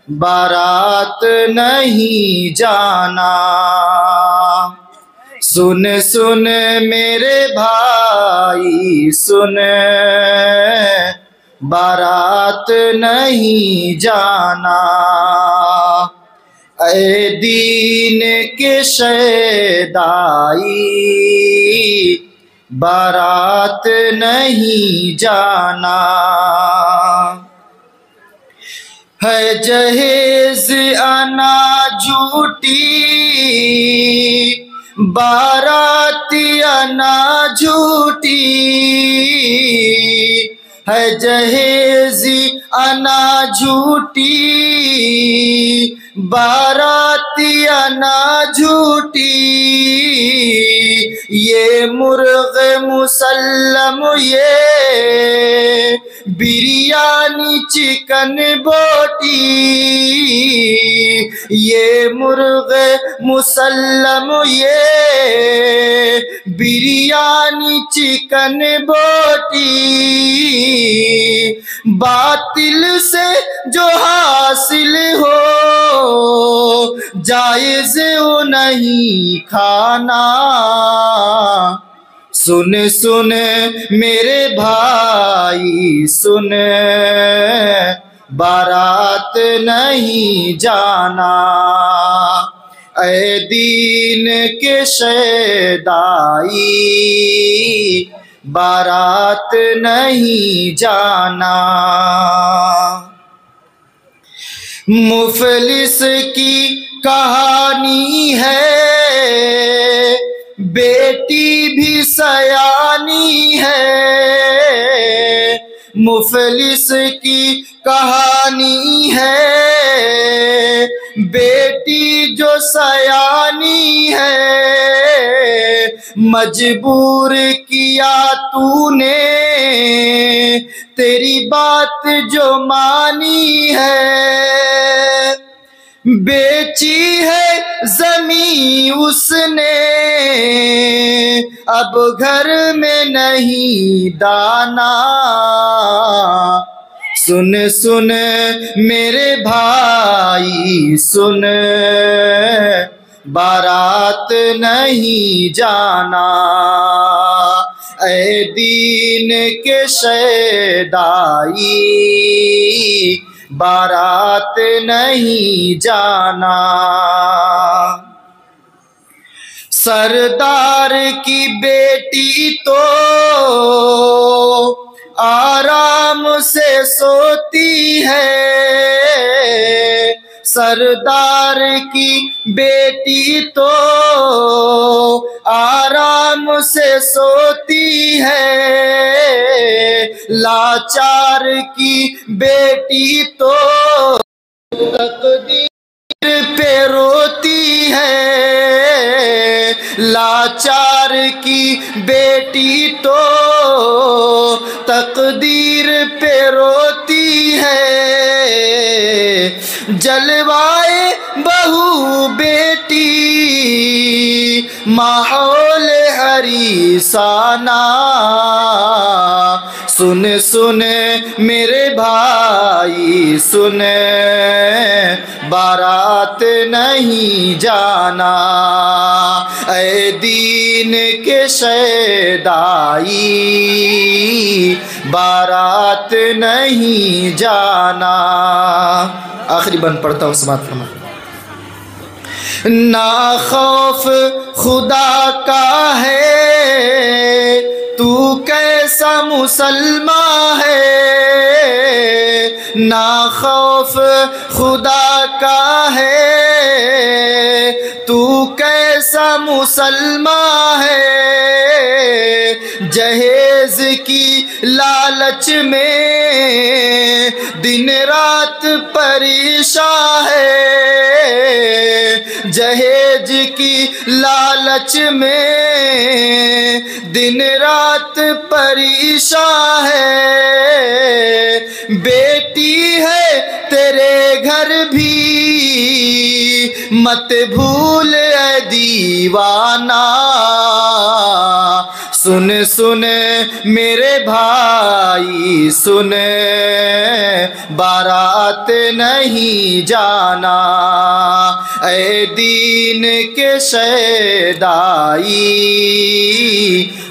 बारात नहीं जाना। सुन सुन मेरे भाई सुन बारात नहीं जाना। ऐ दीन के शैदाई बारात नहीं जाना। है जहेज अना झूठी बाराती अना झूठी। है जहेजी अना झूठी बाराती अना झूठी। ये मुर्ग मुसल्लम ये बिरयानी चिकन बोटी। ये मुर्ग मुसल्लम ये बिरयानी चिकन बोटी। बातिल से जो हासिल हो जायज़ वो नहीं खाना। सुन सुन मेरे भाई सुन बारात नहीं जाना। ऐ दीन के शैदाई बारात नहीं जाना। मुफलिस की कहानी है बेटी भी सयानी है। मुफलिस की कहानी है बेटी जो सयानी है। मजबूर किया तूने तेरी बात जो मानी है। बेची है जमी उसने अब घर में नहीं दाना। सुन सुन मेरे भाई सुन बारात नहीं जाना। ऐ दीन के शैदाई बारात नहीं जाना। सरदार की बेटी तो आराम से सोती है, सरदार की बेटी तो आराम से सोती है, लाचार की बेटी तो तकदीर पे रोती है, लाचार की बेटी तो तकदीर पे रोती है। जलवाए बहू बेटी माहौल हरीसाना, सुन सुन मेरे भाई सुन, बारात नहीं जाना, ऐ दीन के शैदाई बारात नहीं जाना। आखिरी बंद पढ़ता हूँ, समाप्त फरमा। ना खौफ खुदा का है, तू कैसा मुसलमान है, ना खौफ खुदा का है, तू कैसा मुसलमान है, जहेज की लालच में दिन रात परेशान है, जहेज की लालच में दिन रात परेशान है, बेटी है तेरे घर भी मत भूल ऐ दीवाना, सुन सुन मेरे भाई सुन, बारात नहीं जाना, ऐ दीन के शैदाई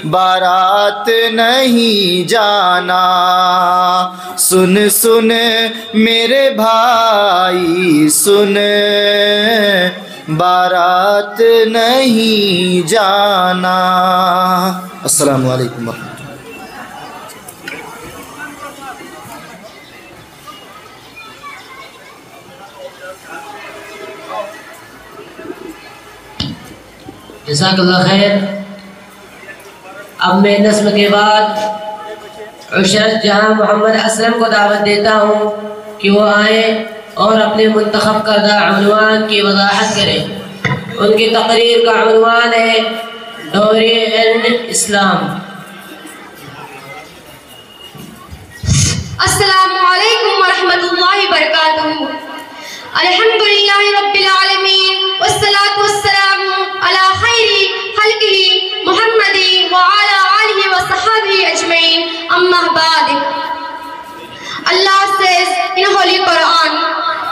बारात नहीं जाना, सुन सुन मेरे भाई सुन, बारात नहीं जाना। अस्सलामु अलैकुम वरहमतुल्लाह। जज़ाकल्लाह खैर। अब मैं नस्म के बाद उशरत जहां मोहम्मद असलम को दावत देता हूँ कि वो आए और अपने मुंतखब करदा उन्वान की वजाहत करें। उनकी तकरीर का उन्वान है दौरे इस्लाम। अस्सलामु अलैकुम वरहमतुल्लाहि वबरकातुहू। अल्हम्दुलिल्लाहि रब्बिल आलमीन वस्सलातु वस्सलामु अला खैरी खल्किही मुहम्मदी व अला आलिहि व सहाबिही अजमईन, अम्मा बाद। Allah says in Holy Quran,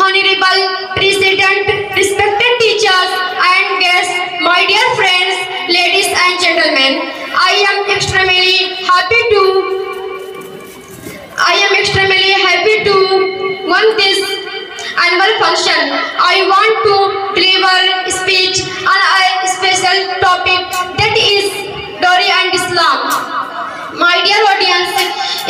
Honorable President, respected teachers and guests, my dear friends, ladies and gentlemen, I am extremely happy to run this annual function. I want to deliver a speech on a special topic, that is Dowry and Islam. My dear audience,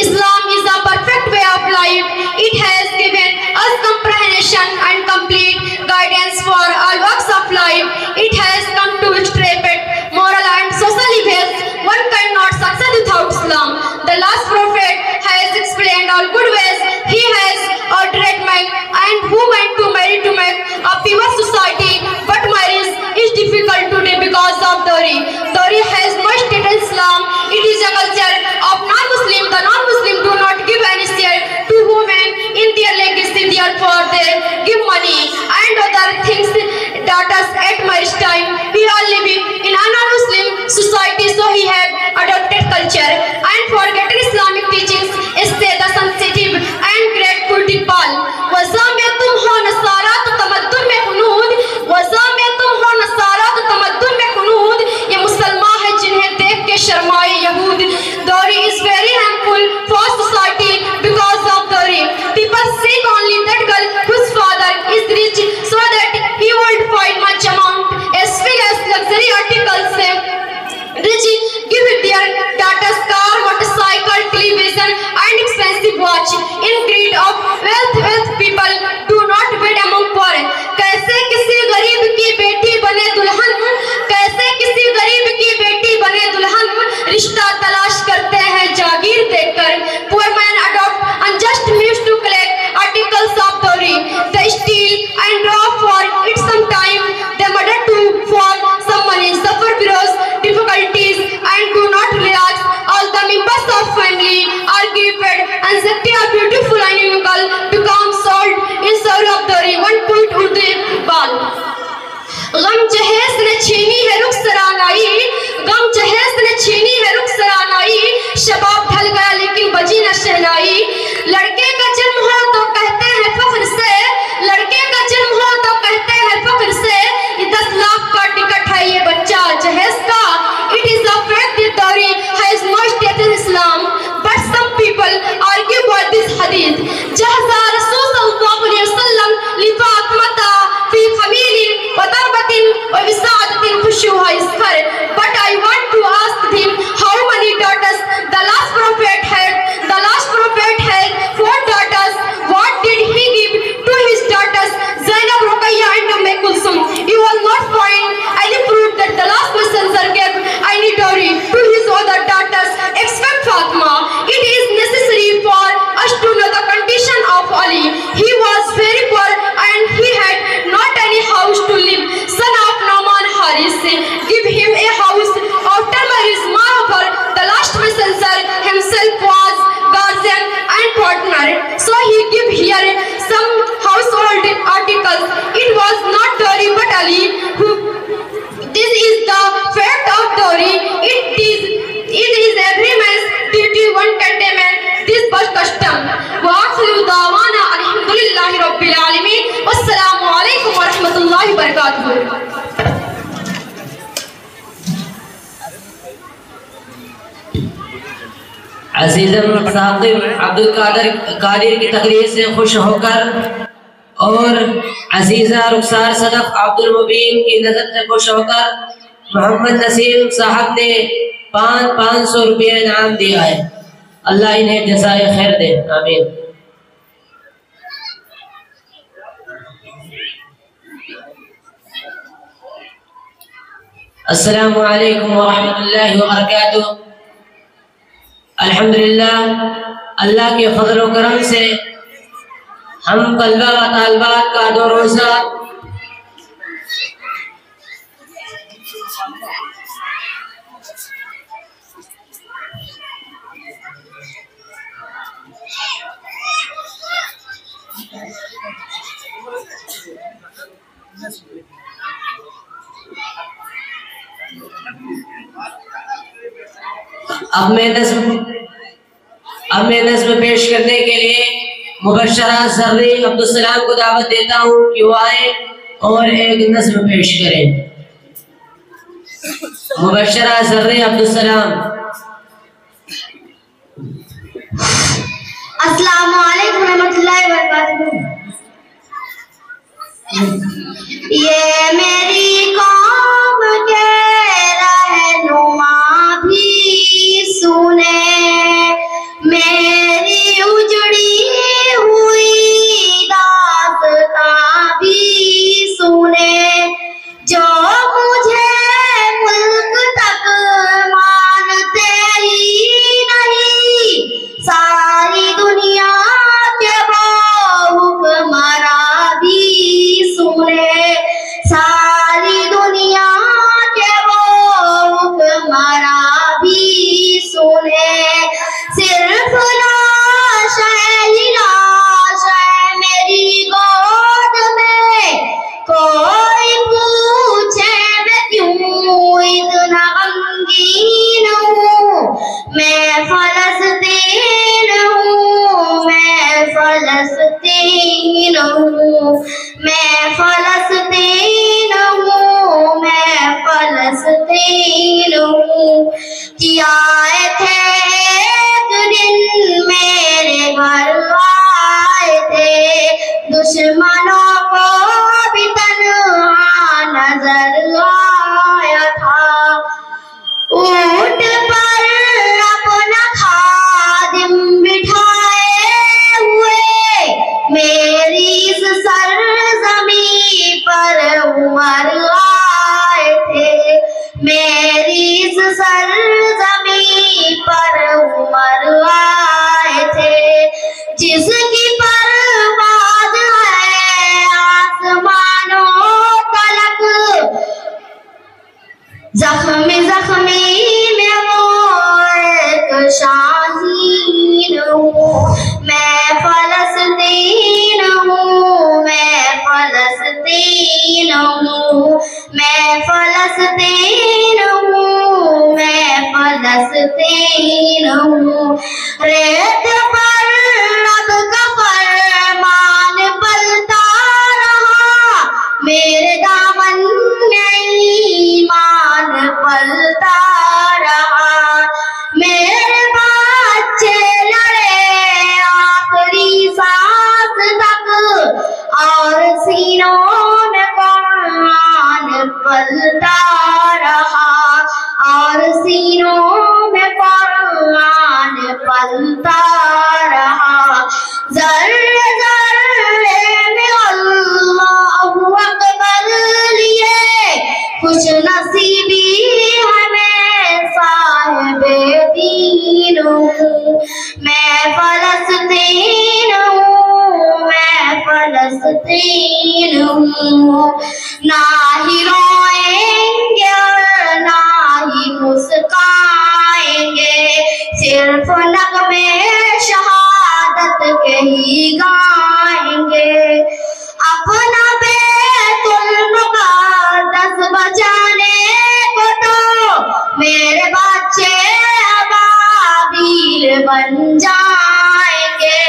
Islam is a perfect way of life. It has given us comprehension and complete guidance for all walks of life. It has come to straight moral and social evils. One cannot succeed without Islam. The last prophet has explained all good ways. He has ordered men and women to marry to make a pure society, but marriage is difficult today because of dowry. Dowry has much stated in Islam. It is a culture of non-Muslim. The non-Muslim do not give any share to women in their legacy. Therefore, they give money and other things that us at marriage time. We are living in a non-Muslim society, so we have adopted culture and forgotten Islamic teachings. इससे the sensitive and grateful people. वज़ा में तुम हो नसारा तो तमद्दुन में कुनूद, वज़ा में तुम हो नसारा तो तमद्दुन में कुनूद, ये मुसलमान है जिन्हें देख के शर्माए यहूद। Dowry is very harmful for society because of dowry. People seek only that girl whose father is rich so that he would find much of wealth people do not wed among poor. कैसे किसी गरीब की बेटी बने दुल्हन, कैसे किसी गरीब की बेटी बने दुल्हन, रिश्ता तलाश करते हैं जागीर देखकर. Poor man adopt unjust means to collect articles of dowry. They steal and draw for it some time. They murder to for some money, suffer because difficulties and do not relax. All the members of family are given anxiety. A beautiful and young girl becomes sold in sorrow of dowry. One point urdu bal. गम जहेज ने छीनी है रुखसरानाई, गम जहेज ने छीनी है रुखसरानाई, शबाब ढल गया लेकिन बजी न शहनाई. लड़के का जन्म हो तो कहते हैं फख्र से, लड़के का जन्म हो तो कहते हैं फख्र से, ये 10 लाख का टिकट है ये बच्चा जहेज का. It is a fact that dowry has no state in Islam, but some people argue about this hadith. जहज़ा रसूल सल्लल्लाहु अलैहि वसल्लम लिफातिमा fi khamilin wa darbatin wa bisaadatin khushuha isfar. But I want to ask him how many daughters the last prophet had. The last prophet had 4 daughters. What did he give to his daughters Zainab, Ruqayya and Umm Kulsum? You will not find any proof that the last messenger gave any dowry to his other daughters except Fatima. It is necessary for us to know the condition of Ali. He was very poor and he had not any house to live. Son of Nauman Haris, give him a house. After marriage, moreover, the last messenger himself was guardian and partner. So he give here some household articles. It was not dowry but Ali who. This is the fact of dowry. It is every man's duty. One can demand this but custom. Wa dawana alhamdulillahi rabbil alamin. Wassalamu alaikum wa rahmatullahi wa barakatuh. अज़ीज़म Saqib Abdul Qadir की तकरीर से खुश होकर और अजीज़ा रुखसार सदफ अब्दुल मुबीन की नज़र से खुश होकर मोहम्मद नसीम साहब ने 500 रुपये इनाम दिया है. अल्लाह इन्हें जज़ाए खैर दे, आमीन. अस्सलामु अलैकुम व रहमतुल्लाहि व बरकातुहू. अल्हम्दुलिल्लाह, अल्लाह के फज़ल व करम से हम तलबा व तालिबात का 2 रोज़ा अब मैं नज़्म पेश करने के लिए मुबश्शरा ज़र्री अब्दुल सलाम को दावत देता हूँ कि वो आए और एक नज़्म पेश करें. मुबश्शरा ज़र्री अब्दुल सलाम. अस्सलामु अलैकुम रहमतुल्लाहि व बरकातुहू. ये मेरी कौम के रहनुमा भी सुने, मेरी उजड़ी हुई दास्तां भी सुने, जो मुझे मुल्क तक मानते ही नहीं, सारी दुनिया के वो हुक्मरां भी सुने, सारी जख्मी जख्मी में वो एक शाहीन हूँ, मैं फलस्तीन हूँ, मैं फलस्तीन हूँ, मैं फलस्तीन हूँ, मैं फलस्तीन हूँ। रेत पर रब का फरमान पलता रहा, मेरे दामन में ईमान पलता रहा। मेरे बच्चे लड़े आखिरी सांस तक और सीनों में कुरान पलता रहा, और सीनों में कुरान पलता रहा। ज़र्रे ज़र्रे में अल्लाहु अकबर लिए खुश नसीबी हमें साहिबे दीन हूँ, मैं फलस्तीन हूँ, मैं फलस्तीन हूँ। ना ही रोएंगे और ना ही मुस्काएंगे, सिर्फ नगमे शहादत के ही गाएंगे। अपना बैतुल मुक़द्दस बचाने को तो मेरे बच्चे अबाबील बन जाएंगे,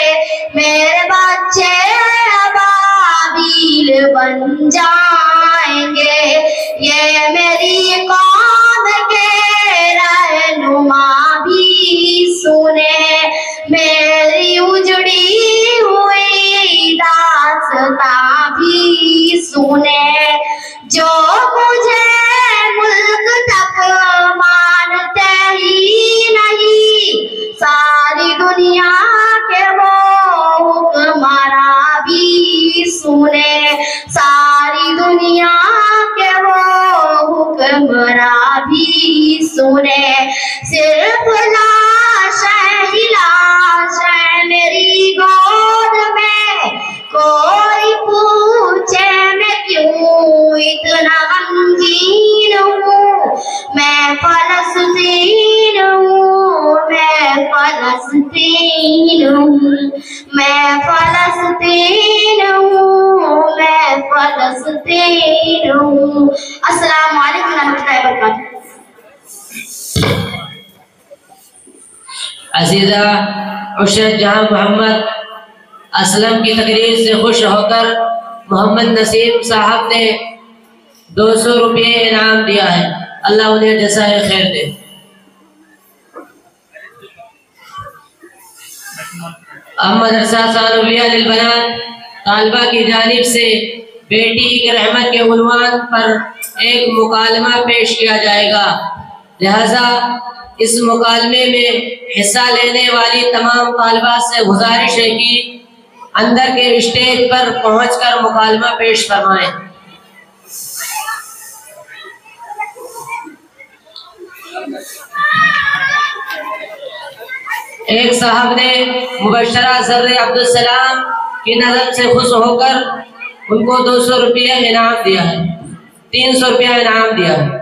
मेरे बच्चे अबाबील बन जाएंगे। ये मेरी कौम के रहनुमा भी सुने, मेरी उजड़ी हुई दास्तां भी सुने। जो मुझे मुल्क तक मानते ही नहीं, सारी दुनिया के वो हुक्मरां भी सुने, सारी दुनिया के वो हुक्मरां भी सुने। सिर्फ लाश ही लाश है मेरी गोद में, कोई पूछे मैं क्यों इतना गमगीन हूँ। मैं फलस्तीन हूँ, मैं फलस्तीन हूँ, मैं फलस्तीन हूँ, मैं फलस्तीन हूँ। अस्सलाम वालेकुम रहमतुल्लाहि व बरकातहू। अजीजा उशरत जहां मोहम्मद असलम की तकरीर से खुश होकर मोहम्मद नसीम साहब ने 200 रुपये इनाम दिया है, अल्लाह उन्हें जज़ाए खैर दे। मदरसा सानविया लिलबनात तालिबा की जानिब से बेटी की रहमत के उन्वान पर एक मुकालमा पेश किया जाएगा, लिहाजा इस मुकालमे में हिस्सा लेने वाली तमाम तालिबात से गुजारिश है कि अंदर के स्टेज पर पहुंचकर मुकालमा पेश फरमाएं। एक साहब ने मुबशरा ज़र्रे अब्दुल सलाम की नज़र से खुश होकर उनको 200 रुपये इनाम दिया है, 300 रुपया इनाम दिया है।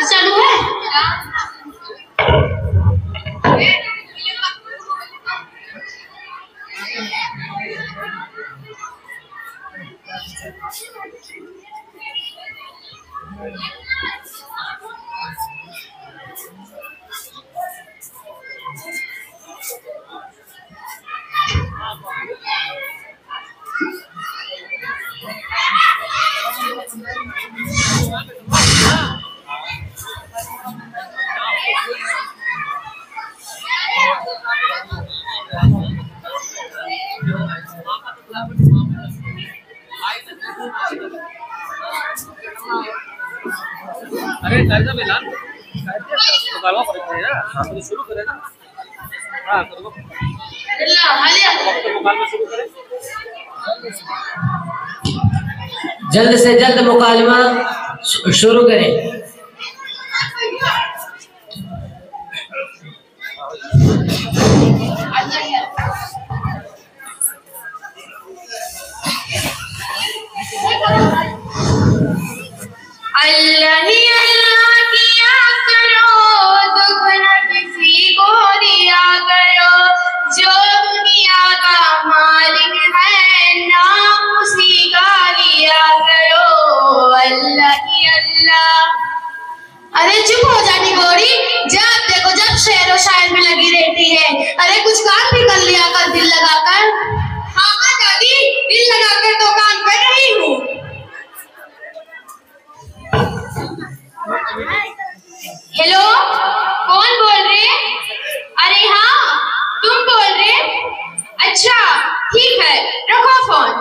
चालू है। अरे टाइम पे लान तो गालवा पड़ता है ना, तो शुरू करें ना। हां तो मुकालमा शुरू करें। जल्द से जल्द मुकालमा शुरू करें। अल्लाह ही अल्लाह किया करो, दुख न किसी को दिया करो, जो दुनिया का मालिक है नाम उसी का लिया करो। अल्लाह ही अल्लाह। अरे चुप हो जानी गोरी, जब देखो जब शेर और शायर में लगी रहती है। अरे कुछ काम भी कर लिया कर दिल लगाकर। हाँ हाँ दादी, दिल लगाकर तो काम कर रही हूँ। हेलो, कौन बोल रहे? अरे हाँ, तुम बोल रहे? अच्छा ठीक है, रखो फोन।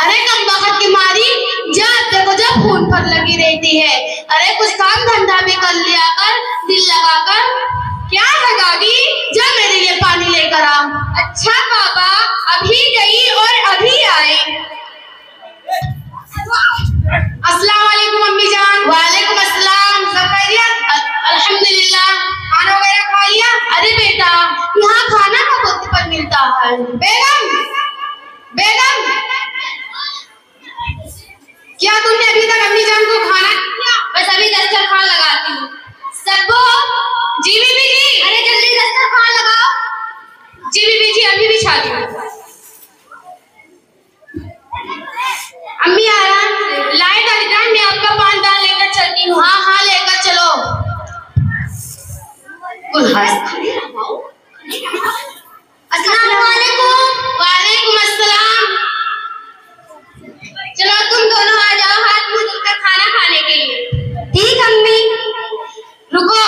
अरे कमबख्त की मारी, जब देखो जब फोन पर लगी रहती है। अरे कुछ काम धंधा भी कर लिया कर दिल लगाकर। क्या है दादी, जा मेरे लिए पानी लेकर आओ। अच्छा पापा, अभी गई और अभी आई। अस्सलाम वालेकुम अम्मी जान। वालेकुम अस्सलाम, सब खैरियत? अल्हम्दुलिल्लाह। खाना वगैरह खा लिया? अरे बेटा, यहाँ खाना का वक्त पर मिलता है। बेगम, बेगम, क्या तुमने अभी तक अम्मी जान को खाना दिया? बस अभी दस्तरखान लगाती हूँ। सबो, जी बीबी जी। अरे जल्दी दस्तरखान लगाओ। जी बीबी जी, अभी बिछाती हूँ। अम्मी आराम से लाइट आ जाए, मैं आपका पान दाल लेकर चलती हूँ। हाँ हाँ लेकर चलो। अस्सलाम वालेकुम। वालेकुम अस्सलाम। चलो तुम दोनों आ जाओ हाथ मुंह धोकर खाना खाने के लिए। ठीक अम्मी। रुको,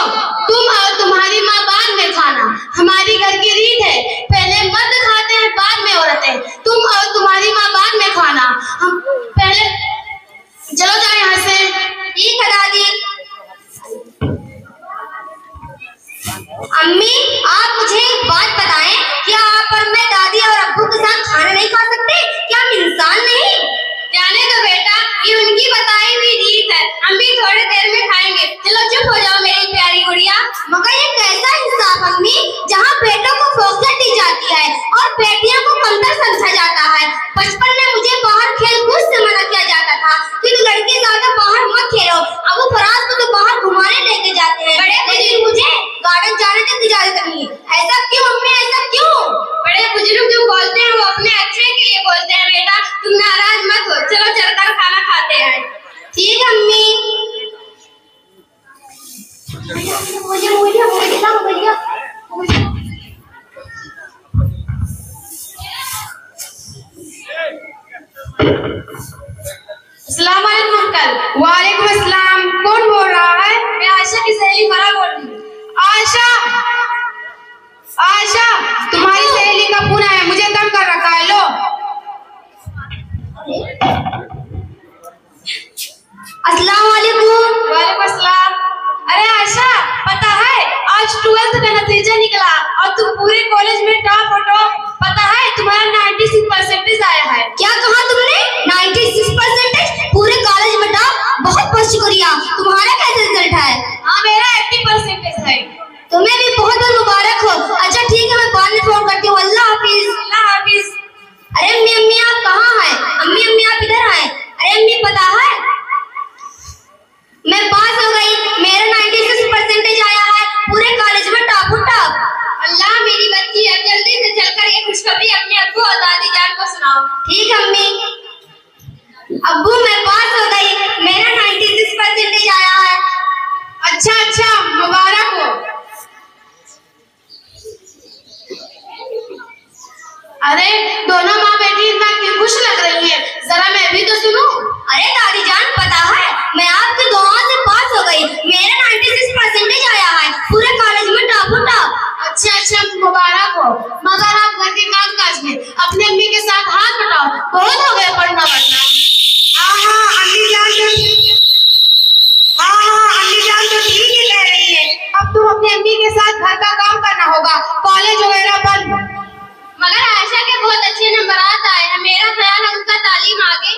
तुम और तुम्हारी माँ बाद में खाना। हमारी घर की रीत है, पहले मर्द खाते हैं बाद में औरतें। तुम और तुम्हारी माँ बाद में खाना, हम पहले। चलो जाओ यहाँ से। ठीक है दादी। अम्मी, आप मुझे एक बात बताएं, क्या आप और मैं दादी और अब्बू के साथ खाना नहीं खा सकते? क्या हम इंसान नहीं? जाने दो बेटा, ये उनकी बताई हुई रीत है। हम भी थोड़ी देर में खाएंगे। चलो चुप हो जाओ मेरी प्यारी गुड़िया। मगर ये कैसा इंसाफ अम्मी, जहाँ बेटों को फोकट दी जाती है और बेटियों को कमतर समझा जाता है। बचपन में मुझे बाहर खेल कूद से मना किया जाता था कि तू लड़के ज्यादा बाहर मत खेलो। अब वो फराज को तो बाहर घुमाने लेके जाते हैं, लेकिन मुझे गार्डन जाने तक इजाजत नहीं। ऐसा क्यों अम्मी, ऐसा क्यों? बड़े बुजुर्ग जो बोलते हैं वो अपने अच्छे के लिए बोलते हैं बेटा, तुम नाराज मत हो। चलो चलकर खाना खाते हैं। ठीक अम्मी। जी फरा बोल रही हूँ। आयशा, आयशा, तुम्हारी सहेली का फोन है, मुझे तंग कर रखा है। लो। अस्सलाम वालेकुम। वालेकुम अस्सलाम। अरे आयशा, पता है आज 12th का नतीजा निकला और तुम पूरे कॉलेज में टॉप और टॉप। पता है तुम्हारा 96% आया है। क्या कहा तुमने? 96%? पूरे कॉलेज में टॉप? बहुत बहुत शुक्रिया। तुम्हारा कैसा रिजल्ट है? हाँ, मेरा 80% है। तुम्हें भी बहुत बहुत मुबारक हो। अच्छा ठीक है, मैं बाद में फोन करती हूँ। अल्लाह हाफिज। अल्लाह हाफिज। अरे अम्मी अम्मी आप कहाँ हैं? अम्मी अम्मी आप इधर आए। अरे अम्मी पता है मैं पास हो गई, मेरा 96% आया है, पूरे कॉलेज में टॉप टॉप। अल्लाह मेरी बच्ची है, जल्दी से चलकर ये खुशखबरी अपने अब्बू और दादी जान को सुनाओ। ठीक है अम्मी। अब्बू मैं पास हो गई, मेरा 96% आया है। अच्छा अच्छा, मुबारक हो। अरे दोनों माँ बेटी इतना क्यों खुश लग रही है? जरा मैं भी तो सुनूं। अरे दादी जान पता है मैं आपकी दुआओं से पास हो गई, मेरा 96% आया है, पूरे कॉलेज में टॉप टॉप। अच्छा अच्छा, मुबारक हो। मगर आप घर के काम काज में अपने अम्मी के साथ हाथ बटाओ, बहुत हो गया पढ़ना वढ़ना। अम्मी जान तो ठीक ही कह रही है। अब तुम अपने अम्मी के साथ घर का काम करना होगा, कॉलेज वगैरह बंद। मगर आयशा के बहुत अच्छे नंबरात आए हैं, मेरा ख्याल है उनका तालीम आगे।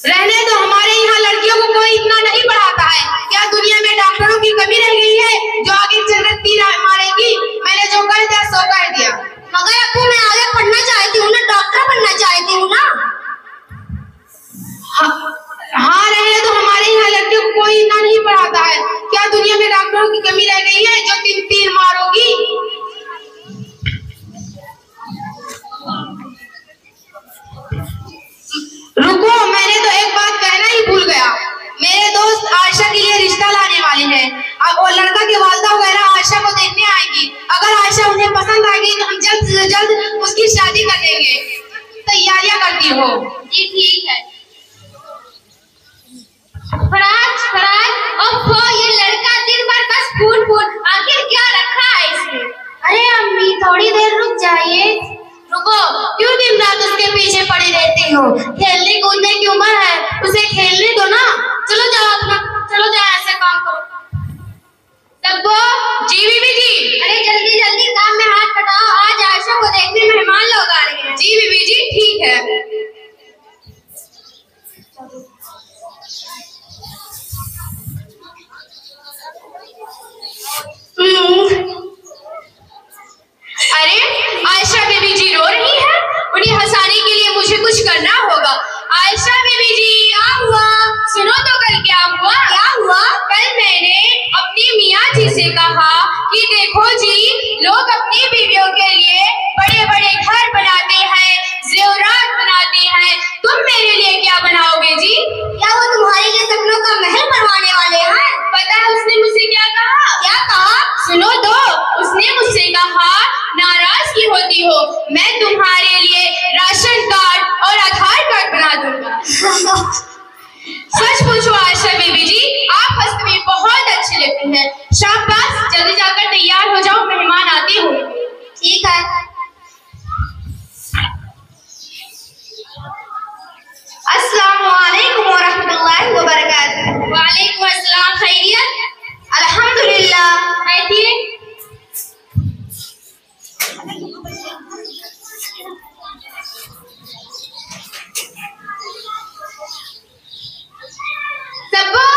रहने दो, हमारे यहाँ लड़कियों को कोई इतना नहीं पढ़ाता है। क्या दुनिया में डॉक्टरों की कमी रह गई है जो आगे चलकर तीर मारेगी? मैंने जो कर दिया सो कर दिया। मगर अब्बू मैं आगे पढ़ना चाहती हूँ ना, डॉक्टर बनना चाहती हूँ ना। हाँ रहने दो, हमारे यहाँ लड़कियों को कोई इतना नहीं पढ़ाता है। क्या दुनिया में डॉक्टरों की कमी रह गई है जो तीर मारोगी? रुको, मैंने तो एक बात कहना ही भूल गया। मेरे दोस्त आयशा के लिए रिश्ता लाने वाले हैं। अब वो लड़का की वालदा वगैरह आयशा को देखने आएंगी। अगर आयशा उन्हें पसंद आएगी तो हम जल्द से जल्द उसकी शादी कर देंगे। तैयारियां करती हो? जी ठीक है। फराज ओहो ये लड़का दिन भर बस फूल फूल, आखिर क्या रखा है इसने? अरे अम्मी थोड़ी देर रुक जाइए। रुको, क्यों दिन रात उसके पीछे पड़ी रहती हो? खेलने कूदने की उम्र है, उसे खेलने दो ना। चलो जाओ अपना, चलो जाओ ऐसे काम करो। तब्बो, जी बीबी जी। अरे जल्दी जल्दी काम में हाथ बटाओ, आज आयशा को देखने मेहमान लोग आ रहे हैं। जी बीबी जी, ठीक है। अरे आयशा बीबी जी रो रही है, उन्हें हंसाने के लिए मुझे कुछ करना होगा। आयशा बीबी जी, क्या हुआ? सुनो तो कल क्या हुआ? क्या हुआ? कल मैंने अपनी मियाँ जी से कहा कि देखो जी, लोग अपनी बीवियों के लिए बड़े बड़े घर बनाते हैं, ज़ेवरात बनाते हैं, तुम मेरे लिए क्या बनाओगे जी? क्या वो तुम्हारे लिए सपनों का महल बनवाने वाले हैं? पता है उसने मुझसे क्या कहा? क्या कहा? सुनो तो, उसने मुझसे कहा नाराज की होती हो, मैं तुम्हारे लिए राशन कार्ड और आधार कार्ड बना दूंगा। सच पूछो आयशा बीबी जी, आप हंसते में बहुत अच्छी लगती हैं। शाबाश, जल्दी जाकर तैयार हो जाओ, मेहमान आते हो। ठीक है। अस्सलाम वालेकुम व रहमतुल्लाहि व बरकातुहू। वालेकुम अस्सलाम, खैरियत? अल्हम्दुलिल्लाह। बैठिए। सब्बो,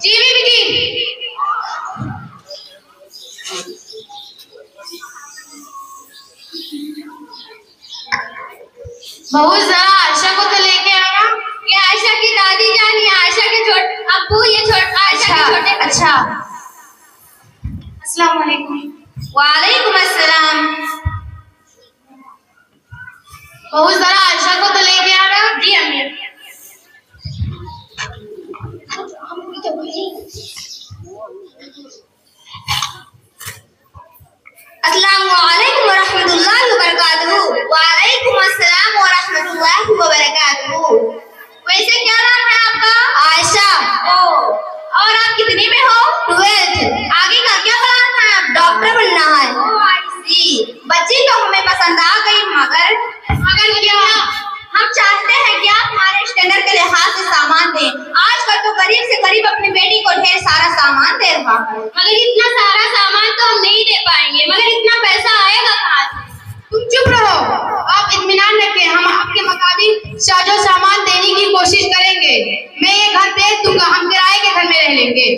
जी बीबी जी। बहू जरा आयशा को तो लेके आना। ये आयशा की दादी जान, ये आयशा के छोटे अब्बू, ये आयशा के छोटे। अच्छा। अस्सलाम वालेकुम। वालेकुम अस्सलाम। बहू जरा आयशा को तो लेके आना। जी अम्मी। अस्सलाम वालेकुम व रहमतुल्लाहि व बरकातुहू। वालेकुम अस्सलाम व रहमतुल्लाहि व बरकातुहू। वैसे क्या नाम है आपका? आयशा। ओ, और आप कितने में हो? बच्ची तो हमें पसंद आ गई, मगर क्या हम चाहते हैं कि आप हमारे स्टैंडर्ड के लिहाज से सामान दें। आजकल तो गरीब से गरीब अपनी बेटी को ढेर सारा सामान दे रहा है। मगर इतना सारा सामान तो हम नहीं दे पाएंगे, मगर इतना पैसा आएगा कहाँ से? तुम चुप रहो, आप इत्मीनान रखें, हम आपके मुताबिक साजो सामान देने की कोशिश करेंगे। मैं ये घर बेच दूंगा, हम किराए के घर में रह लेंगे।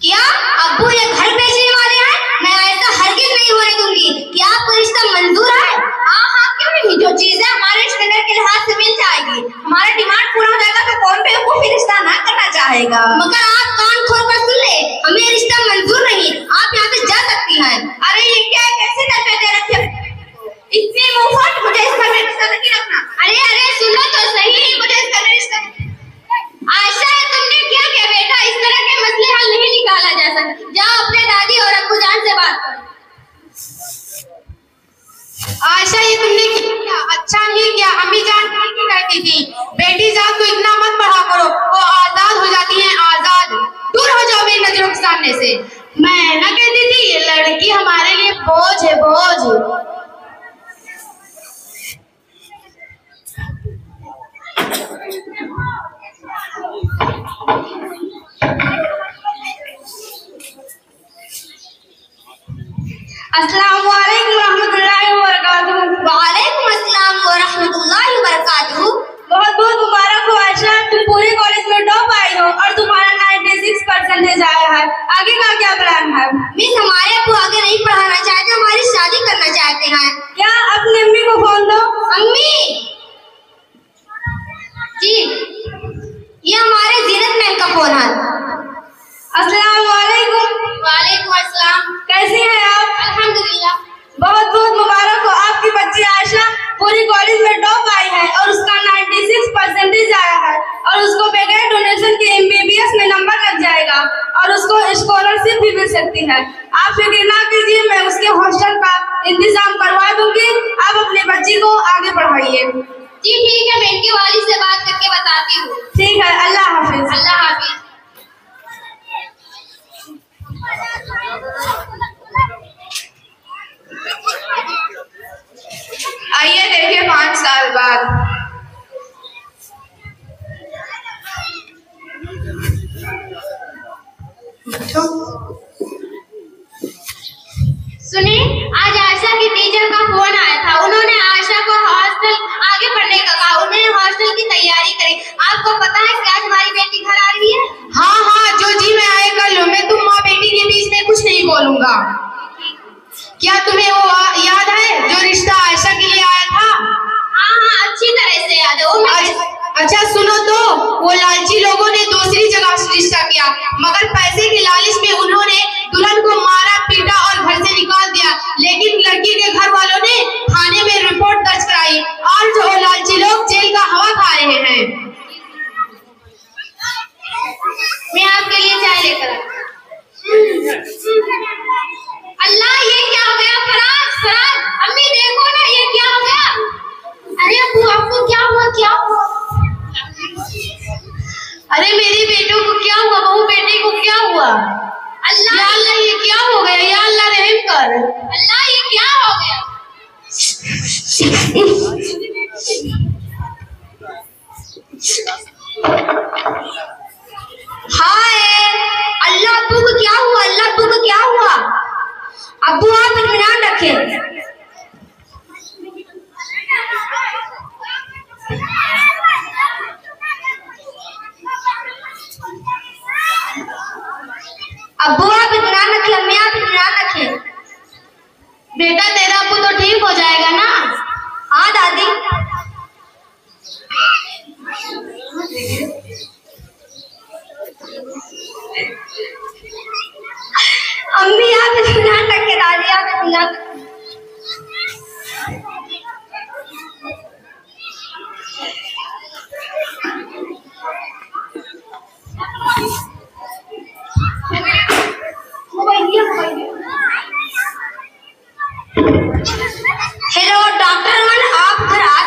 क्या अब्बू ये घर बेचने वाले हैं? मैं ऐसा हरगिज नहीं होने दूंगी। क्या आपको रिश्ता मंजूर है? हाँ हाँ, क्यों नहीं, जो चीजें हमारे स्टैंडर्ड के लिहाज से मिल जाएगी, हमारा डिमांड पूरा हो जाएगा तो कौन बेवकूफ रिश्ता ना करना चाहेगा। मगर आप कान खोल कर सुन ले, हमें रिश्ता मंजूर नहीं, आप यहाँ से जा सकती हैं। अरे ये क्या, कैसे करके दे रखे इतने मुफ्त, मुझे इस घर में रिश्ता नहीं रखना। अरे सुनो तो सही, मुझे इस घर में रिश्ता। आयशा तुमने क्या किया बेटा? इस तरह के मसले हल नहीं निकाला जा सकता। जाओ अपने दादी और अब्बू जान से बात करो। आयशा ये तुमने क्या अच्छा नहीं किया, अम्मी जान की कहती थी बेटी जान को इतना मत बढ़ा करो, वो आजाद हो जाती हैं, आजाद। दूर हो जाओ मेरी नजरों के सामने से। मैं ना कहती थी ये लड़की हमारे लिए बोझ है, बोझ। अस्सलाम वालेकुम रहमतुल्लाहि व बरकातुहू। वालेकुम अस्सलाम व रहमतुल्लाहि व बरकातुहू। बहुत बहुत मुबारक हो आयशा, तुम पूरे कॉलेज में टॉप आई हो और तुम्हारा 96% आया है। आगे का क्या प्लान है? मिस हमारे अब्बू आगे नहीं पढ़ाना चाहते, हमारी शादी करना चाहते हैं। क्या अपनी अम्मी को फोन दो। अम्मी जी, ये हमारे जीनत मैम का फोन है। अस्सलाम वालेकुम। वालेकुम अस्सलाम। कैसी हैं आप? अल्हम्दुलिल्लाह। बहुत बहुत मुबारक हो, आपकी बच्ची आयशा पूरी कॉलेज में टॉप आई है और उसका 96% आया है और उसको बगैर डोनेशन के MBBS में नंबर लग जाएगा और उसको स्कॉलरशिप भी मिल सकती है। आप फिक्र ना कीजिए, मैं उसके हॉस्टल का इंतजाम करवा दूंगी। आप अपनी बच्ची को आगे बढ़ाइए। जी ठीक है, मैं इनके वालिद से बात करके बताती हूँ। ठीक है, अल्लाह हाफिज। अल्लाह हाफिज। आइए देखिए 5 साल बाद। सुनिए, आज आयशा की टीचर का फोन आया था। उन्होंने आयशा को हॉस्टल आगे पढ़ने का कहा, उन्हें हॉस्टल की तैयारी करें। आपको पता है कि आज हमारी बेटी घर आ रही है? हाँ हाँ, जो जी मैं आए कर लो, मैं तुम माँ बेटी के बीच में कुछ नहीं बोलूंगा। क्या तुम्हें वो याद है जो रिश्ता आयशा के लिए आया था? हाँ अच्छी तरह से याद है। अच्छा सुनो तो, वो लालची लोगों ने दूसरी जगह रिश्ता किया, मगर पैसे की लालच में उन्होंने दुल्हन को मारा पीटा और घर से निकाल दिया। लेकिन लड़की के घर वालों ने थाने में रिपोर्ट दर्ज कराई और जो लालची लोग जेल का हवा खा रहे हैं। मैं आपके लिए चाय लेकर अल्लाह, ये क्या हो गया? फराज फराज, अम्मी देखो ना, ये क्या हो गया? अरे अब्बू, आपको क्या हुआ? क्या हुआ? अरे मेरी बेटों को क्या हुआ? बहू बेटे को क्या हुआ? अल्लाह, या अल्लाह ये क्या हो गया? या अल्लाह रहम कर। अल्लाह ये क्या हो गया? हाय अल्लाह, अब्बू को क्या हुआ? अल्लाह, अब्बू को क्या हुआ? अब्बू आप इत्मीनान रखें। अब्बू आप इत्मीनान रखें, अम्मी आप इत्मीनान रखें। बेटा तेरा अब्बू तो ठीक हो जाएगा ना? हाँ दादी। अम्मी आप इत्मीनान रखें, दादी आप इत्मीनान रखें। हेलो डॉक्टर अमन, आप घर आ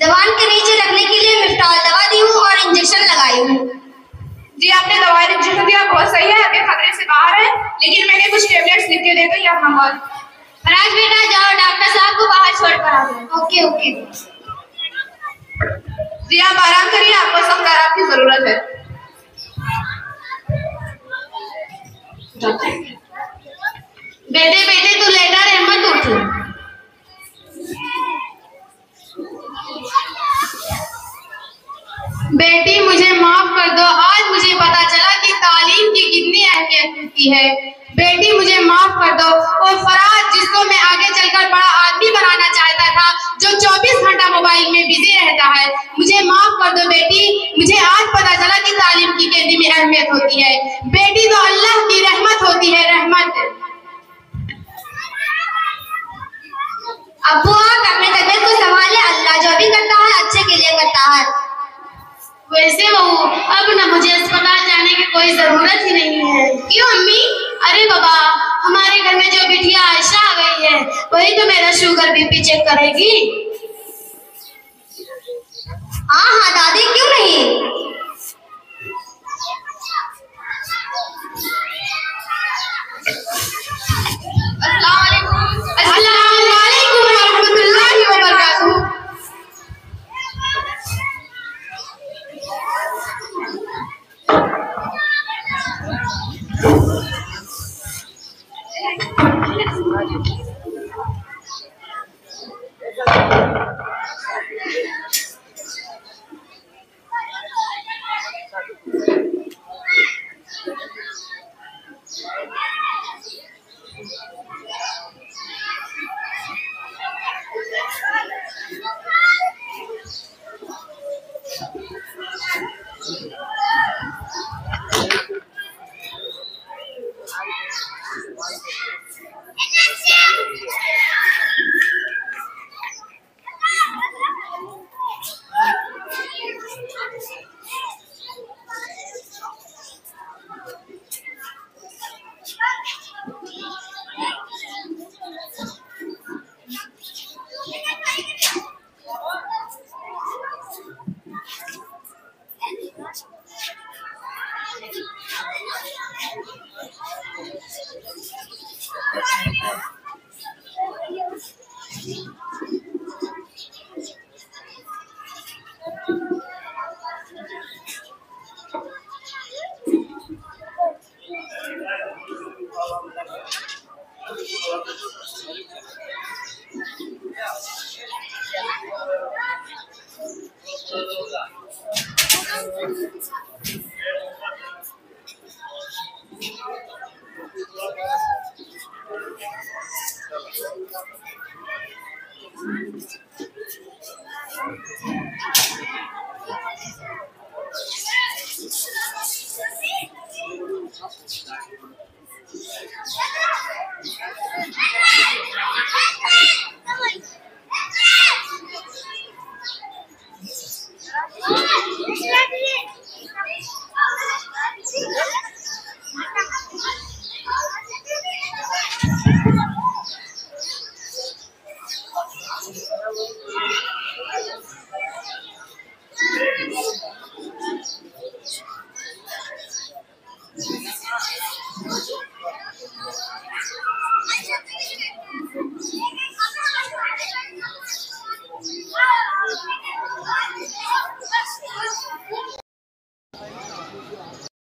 जबान के नीचे रखने के लिए मिफ्टाल दवा दी हूँ और इंजेक्शन लगाई हूँ। जी आपने दवा इंजेक्शन दिया, बहुत सही है, अभी खतरे से बाहर है, लेकिन मैंने कुछ टेबलेट्स लिख के दे दी आप मंगवा। फराज बेटा जाओ डॉक्टर साहब को बाहर छोड़ कर आ जाओ। Okay okay. जी आप आराम करिए, आपको सख्त आराम की जरूरत है। बेटे बेटे तू लेटा रह मत उठ। बेटी मुझे माफ कर दो, आज मुझे पता चला कि तालीम की कितनी अहमियत होती है। बेटी मुझे माफ कर दो। और फराज जिसको मैं आगे चलकर बड़ा आदमी बनाना चाहता था, जो 24 घंटा मोबाइल में बिजी रहता है, मुझे माफ कर दो बेटी। मुझे आज पता चला कि तालीम की कितनी अहमियत होती है। बेटी तो अल्लाह की रहमत होती है, रहमत। अब्बू आप अपने तबीयत को संभाले, अल्लाह जो भी करता है अच्छे के लिए करता है। वैसे बहू अब न मुझे अस्पताल जाने की कोई जरूरत ही नहीं है। क्यों अम्मी? अरे बाबा, हमारे घर में जो बिटिया आयशा आ गई है, वही तो मेरा शुगर बीपी चेक करेगी। हाँ हाँ दादी, क्यों नहीं। अस्सलाम वालेकुम रहमतुल्लाहि व बरकातहू।